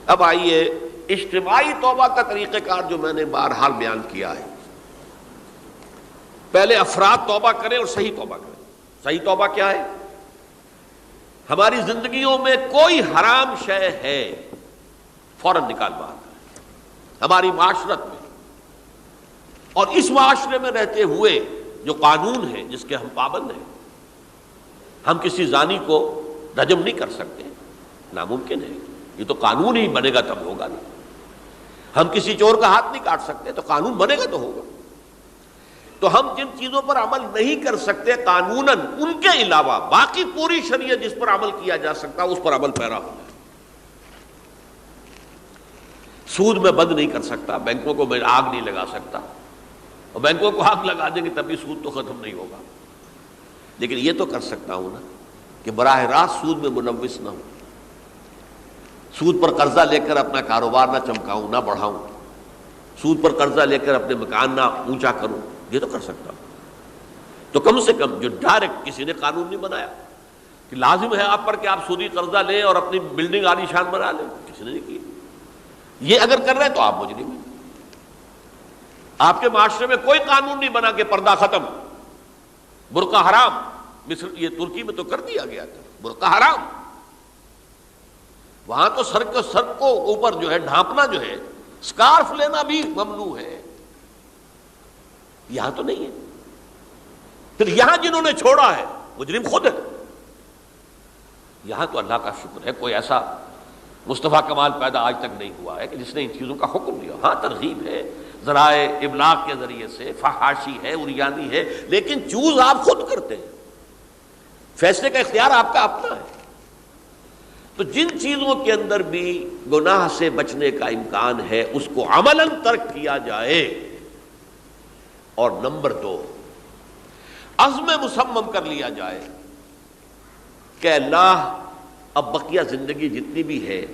Speaker 1: اب آئیے اجتماعی توبہ کا طریقہ کار جو میں نے بہرحال بیان کیا ہے۔ پہلے افراد توبہ کریں اور صحیح توبہ کریں۔ صحیح توبہ کیا ہے؟ ہماری زندگیوں میں کوئی حرام شے ہے فوراً نکال باہر کریں، ہماری معاشرت میں اور اس معاشرے میں رہتے ہوئے جو قانون ہے جس کے ہم پابند ہیں۔ ہم کسی زانی کو رجم نہیں کر سکتے، ناممکن ہے، یہ تو قانون ہی بنے گا تب ہوگا نہیں۔ ہم کسی چور کا ہاتھ نہیں کاٹ سکتے، تو قانون بنے گا تو ہوگا۔ تو ہم جن چیزوں پر عمل نہیں کر سکتے قانوناً، ان کے علاوہ باقی پوری شریعت جس پر عمل کیا جا سکتا اس پر عمل پیرا ہونا ہے۔ سود میں بند نہیں کر سکتا، بینکوں کو میں آگ نہیں لگا سکتا، اور بینکوں کو آگ لگا دیں گے تب بھی سود تو ختم نہیں ہوگا، لیکن یہ تو کر سکتا ہوں نا کہ براہ راست سود میں ملوث نہ ہوں، سود پر قرضہ لے کر اپنا کاروبار نہ چمکاؤں، نہ بڑھاؤں، سود پر قرضہ لے کر اپنے مکان نہ اونچا کروں، یہ تو کر سکتا ہوں۔ تو کم سے کم جو ڈائریکٹ کسی نے قانون نہیں بنایا کہ لازم ہے آپ پر کہ آپ سودی قرضہ لیں اور اپنی بلڈنگ عالی شان بنا لیں، کسی نے نہیں کی۔ یہ اگر کر رہے ہیں تو آپ مجرم ہیں۔ آپ کے معاشرے میں کوئی قانون نہیں بنا کہ پردہ ختم، برقع حرام، مصر یہ ترکی میں تو کر دیا گیا تھا، برقع حرام، وہاں تو سر کو اوپر جو ہے ڈھانپنا جو ہے، سکارف لینا بھی ممنوع ہے، یہاں تو نہیں ہے۔ پھر یہاں جنہوں نے چھوڑا ہے مجرم خود ہے۔ یہاں تو اللہ کا شکر ہے کوئی ایسا مصطفیٰ کمال پیدا آج تک نہیں ہوا ہے کہ جس نے ان چیزوں کا حکم دیا۔ ہاں ترغیب ہے، ذرائع ابلاغ کے ذریعے سے، فحاشی ہے، عریانی ہے، لیکن چوز آپ خود کرتے ہیں، فیصلے کا اختیار آپ کا اپنا ہے۔ تو جن چیزوں کے اندر بھی گناہ سے بچنے کا امکان ہے اس کو عملاً ترک کیا جائے، اور نمبر 2 عزم مصمم کر لیا جائے کہ اللہ اب بقیہ زندگی جتنی بھی ہے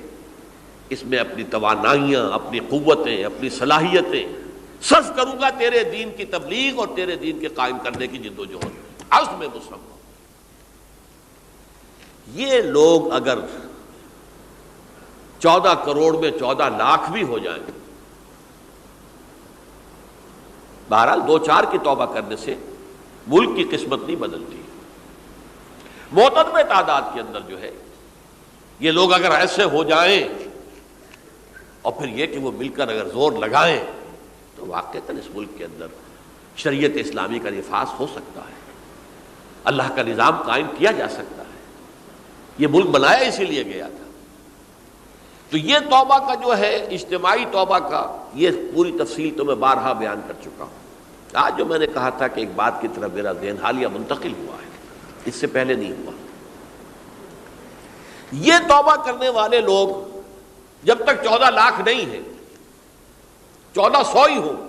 Speaker 1: اس میں اپنی توانائیاں، اپنی قوتیں، اپنی صلاحیتیں صرف کروں گا تیرے دین کی تبلیغ اور تیرے دین کے قائم کرنے کی جد و جہد۔ عزم مصمم۔ یہ لوگ اگر 14 کروڑ میں 14 لاکھ بھی ہو جائیں، بہرحال 2-4 کی توبہ کرنے سے ملک کی قسمت نہیں بدلتی۔ معتدب تعداد کے اندر جو ہے یہ لوگ اگر ایسے ہو جائیں اور پھر یہ کہ وہ مل کر اگر زور لگائیں تو واقعتاً اس ملک کے اندر شریعت اسلامی کا نفاذ ہو سکتا ہے، اللہ کا نظام قائم کیا جا سکتا ہے۔ یہ ملک بنایا اسی لیے گیا تھا۔ تو یہ توبہ کا جو ہے اجتماعی توبہ کا یہ پوری تفصیل تو میں بارہا بیان کر چکا ہوں۔ آج جو میں نے کہا تھا کہ ایک بات کی طرف میرا ذہن حالیہ منتقل ہوا ہے، اس سے پہلے نہیں ہوا۔ یہ توبہ کرنے والے لوگ جب تک 14 لاکھ نہیں ہیں، 1400 ہی ہوں،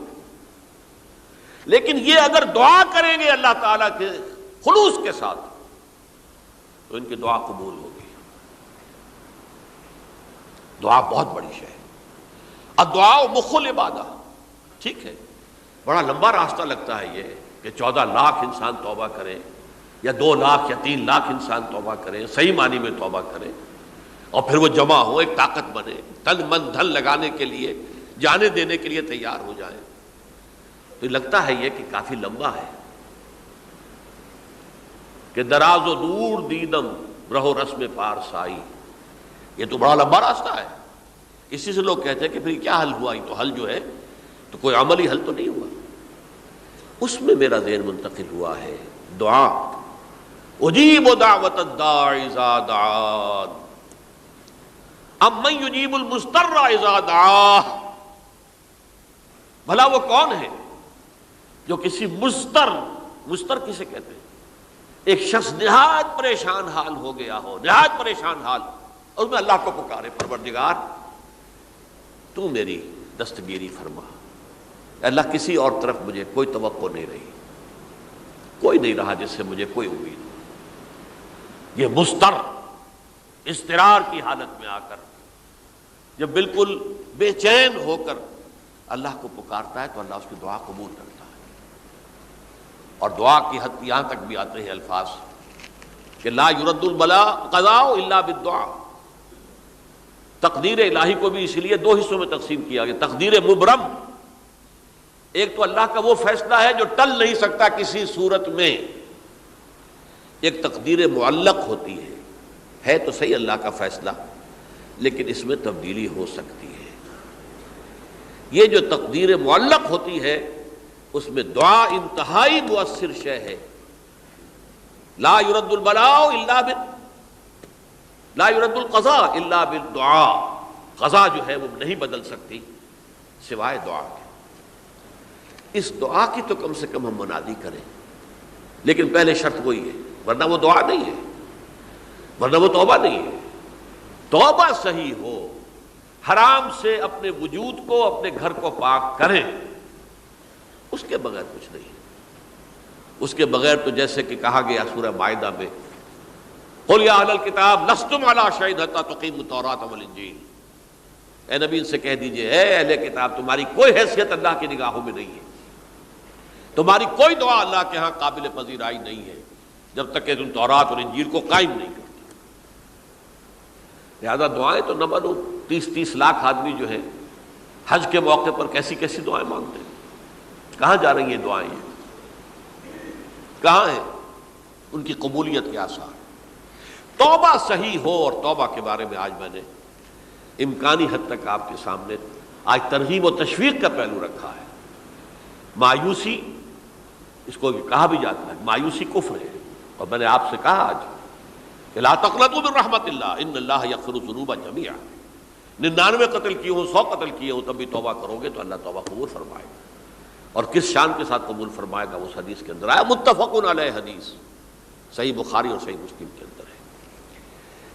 Speaker 1: لیکن یہ اگر دعا کریں گے اللہ تعالیٰ کے خلوص کے ساتھ تو ان کی دعا قبول ہوگی۔ دعا بہت بڑی شے ہے، الدعاء مخ العبادہ۔ ٹھیک ہے، بڑا لمبا راستہ لگتا ہے یہ کہ 14 لاکھ انسان توبہ کرے، یا 2 لاکھ یا 3 لاکھ انسان توبہ کریں، صحیح معنی میں توبہ کریں، اور پھر وہ جمع ہو، ایک طاقت بنے، تن من دھن لگانے کے لیے، جانے دینے کے لیے تیار ہو جائیں۔ تو لگتا ہے یہ کہ کافی لمبا ہے کہ دراز و دور دیدم رہو رسم پارسائی، یہ تو بڑا لمبا راستہ ہے۔ اسی سے لوگ کہتے ہیں کہ پھر کیا حل ہوا؟ یہ تو حل جو ہے تو کوئی عملی حل تو نہیں ہوا۔ اس میں میرا ذہن منتقل ہوا ہے دعا، اجیب دعوت الداعی اذا دعان امن یجیب المضطر اذا دعاہ۔ بھلا وہ کون ہے جو کسی مضطر کسے کہتے ہیں؟ ایک شخص نہایت پریشان حال ہو گیا ہو، نہایت پریشان حال، اور میں اللہ کو پکارے، پروردگار تو میری دستگیری فرما۔ اللہ کسی اور طرف مجھے کوئی توقع نہیں رہی، کوئی نہیں رہا جس سے مجھے کوئی امید ہو۔ یہ مضطر اضطرار کی حالت میں آ کر جب بالکل بے چین ہو کر اللہ کو پکارتا ہے تو اللہ اس کی دعا قبول کرتا ہے۔ اور دعا کی حد یہاں تک بھی آتے ہیں الفاظ کہ لا یرد البلاء قضاء الا بالدعاء. تقدیر الہی کو بھی اس لیے دو حصوں میں تقسیم کیا گیا. تقدیر مبرم، ایک تو اللہ کا وہ فیصلہ ہے جو ٹل نہیں سکتا کسی صورت میں. ایک تقدیر معلق ہوتی ہے تو صحیح اللہ کا فیصلہ، لیکن اس میں تبدیلی ہو سکتی ہے. یہ جو تقدیر معلق ہوتی ہے اس میں دعا انتہائی مؤثر شے ہے. لا يرد البلاء الا لا يرد القضاء الا بالدعاء. قضا جو ہے وہ نہیں بدل سکتی سوائے دعا کے. اس دعا کی تو کم سے کم ہم منادی کریں، لیکن پہلے شرط وہی ہے، ورنہ وہ دعا نہیں ہے، ورنہ وہ توبہ نہیں ہے. توبہ صحیح ہو، حرام سے اپنے وجود کو، اپنے گھر کو پاک کریں، اس کے بغیر کچھ نہیں. اس کے بغیر تو جیسے کہ کہا گیا سورہ مائدہ میں قل یا اہل الکتاب لستم علی شیء حتی تقیموا التوراۃ والانجیل. اے نبی ان سے کہہ دیجئے اے اہل کتاب تمہاری کوئی حیثیت اللہ کی نگاہوں میں نہیں ہے، تمہاری کوئی دعا اللہ کے ہاں قابل پذیرائی نہیں ہے جب تک کہ تم تورات اور انجیل کو قائم نہیں کرتے. لہذا دعائیں تو نہ بنو. 30 لاکھ آدمی جو ہیں حج کے موقع پر کیسی کیسی دعائیں مانگتے ہیں. کہاں جا رہی ہیں دعائیں؟ کہاں ہیں ان کی قبولیت کے آثار؟ توبہ صحیح ہو. اور توبہ کے بارے میں آج میں نے امکانی حد تک آپ کے سامنے آج ترغیب و تشویق کا پہلو رکھا ہے. مایوسی، اس کو کہا بھی جاتا ہے مایوسی کفر ہے. اور میں نے آپ سے کہا آج کہ لا تقنطوا من رحمت اللہ ان اللہ یغفر الذنوب جميعا. 99 قتل کیے ہوں، 100 قتل کیے ہوں، تب بھی توبہ کرو گے تو اللہ توبہ قبول فرمائے گا. اور کس شان کے ساتھ قبول فرمائے گا اس حدیث کے اندر آیا، متفق علیہ حدیث صحیح بخاری اور صحیح مسلم کے اندر ہے.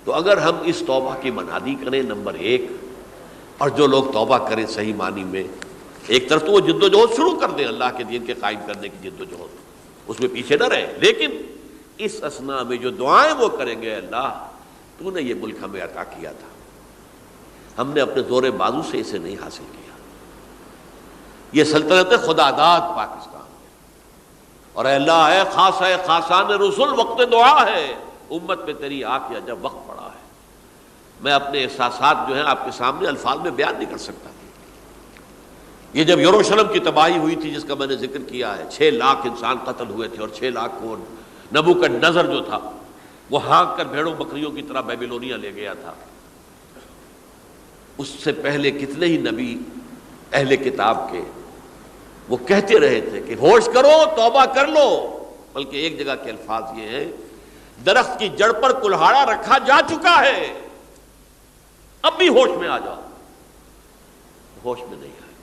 Speaker 1: تو اگر ہم اس توبہ کی منادی کریں نمبر 1، اور جو لوگ توبہ کریں صحیح معنی میں، ایک طرف تو وہ جد و جہد شروع کر دیں اللہ کے دین کے قائم کرنے کی جد و جہد، اس میں پیچھے نہ رہیں، لیکن اس اثناء میں جو دعائیں وہ کریں گے اللہ تو نے یہ ملک ہمیں عطا کیا تھا، ہم نے اپنے زور بازو سے اسے نہیں حاصل کیا. یہ سلطنت خدا داد پاکستان ہے، اور اے اللہ اے خاص ہے خاصان رسول وقت دعا ہے، امت پہ تیری آ کیا جب وقت پڑا ہے. میں اپنے احساسات جو ہیں آپ کے سامنے الفاظ میں بیان نہیں کر سکتا. یہ جب یروشلم کی تباہی ہوئی تھی جس کا میں نے ذکر کیا ہے، 6 لاکھ انسان قتل ہوئے تھے، اور 6 لاکھ کو نبوکدنضر جو تھا وہ ہانک کر بھیڑوں بکریوں کی طرح بیبیلونیا لے گیا تھا. اس سے پہلے کتنے ہی نبی اہل کتاب کے وہ کہتے رہے تھے کہ ہوش کرو توبہ کر لو. بلکہ ایک جگہ کے الفاظ یہ ہیں درخت کی جڑ پر کلہاڑا رکھا جا چکا ہے، اب بھی ہوش میں آ جاؤ. ہوش میں نہیں آئے.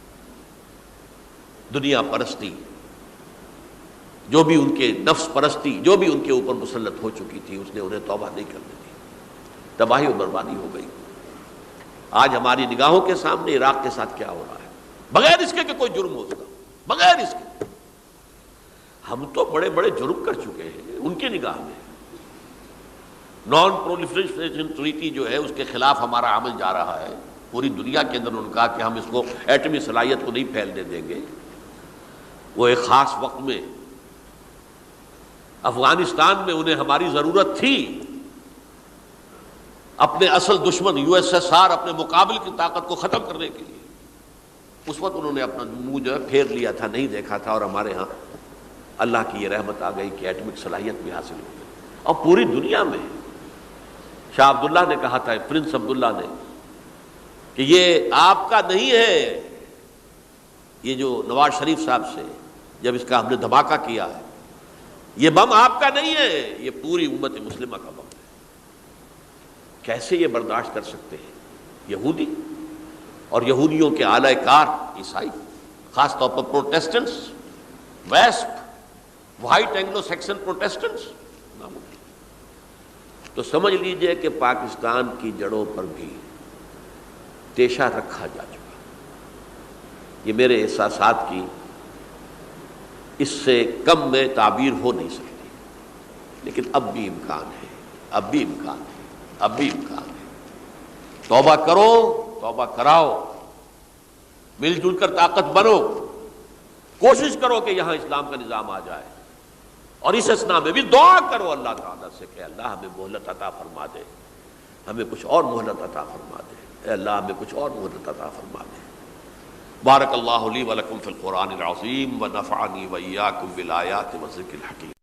Speaker 1: دنیا پرستی جو بھی ان کے نفس پرستی جو بھی ان کے اوپر مسلط ہو چکی تھی، اس نے انہیں توبہ نہیں کرنے دی. تباہی و بربادی ہو گئی. آج ہماری نگاہوں کے سامنے عراق کے ساتھ کیا ہو رہا ہے، بغیر اس کے کہ کوئی جرم ہو سکا، بغیر اس کے. ہم تو بڑے بڑے جرم کر چکے ہیں ان کی نگاہ میں. نان پرولیفریشن ٹریٹی جو ہے اس کے خلاف ہمارا عمل جا رہا ہے. پوری دنیا کے اندر انہوں نے کہا کہ ہم اس کو ایٹمی صلاحیت کو نہیں پھیلنے دیں گے. وہ ایک خاص وقت میں افغانستان میں انہیں ہماری ضرورت تھی، اپنے اصل دشمن USSR اپنے مقابل کی طاقت کو ختم کرنے کے لیے. اس وقت انہوں نے اپنا منہ جو ہے پھیر لیا تھا، نہیں دیکھا تھا، اور ہمارے ہاں اللہ کی یہ رحمت آ گئی کہ ایٹمک صلاحیت بھی حاصل ہو گئی. اور پوری دنیا میں شاہ عبداللہ نے کہا تھا، پرنس عبداللہ نے، کہ یہ آپ کا نہیں ہے. یہ جو نواز شریف صاحب سے جب اس کا ہم نے دھماکہ کیا ہے، یہ بم آپ کا نہیں ہے، یہ پوری امت مسلمہ کا بم ہے. کیسے یہ برداشت کر سکتے ہیں یہودی اور یہودیوں کے اعلی کار عیسائی، خاص طور پر پروٹیسٹنٹس، ویسپ، وائٹ اینگلو سیکسن پروٹیسٹنٹس. تو سمجھ لیجئے کہ پاکستان کی جڑوں پر بھی تیشہ رکھا جا چکا. یہ میرے احساسات کی اس سے کم میں تعبیر ہو نہیں سکتی، لیکن اب بھی امکان ہے، اب بھی امکان ہے، اب بھی امکان ہے. توبہ کرو، توبہ کراؤ، مل جل کر طاقت بنو، کوشش کرو کہ یہاں اسلام کا نظام آ جائے. اور اس اسنا میں بھی دعا کرو اللہ تعالیٰ سے کہ اللہ ہمیں مہلت عطا فرما دے، ہمیں کچھ اور مہلت عطا فرما دے، اے اللہ ہمیں کچھ اور مہلت عطا فرما دے۔ بارک اللہ لی ولکم فی القرآن العظیم ونفعنی وإیاکم بالآیات والذکر الحکیم۔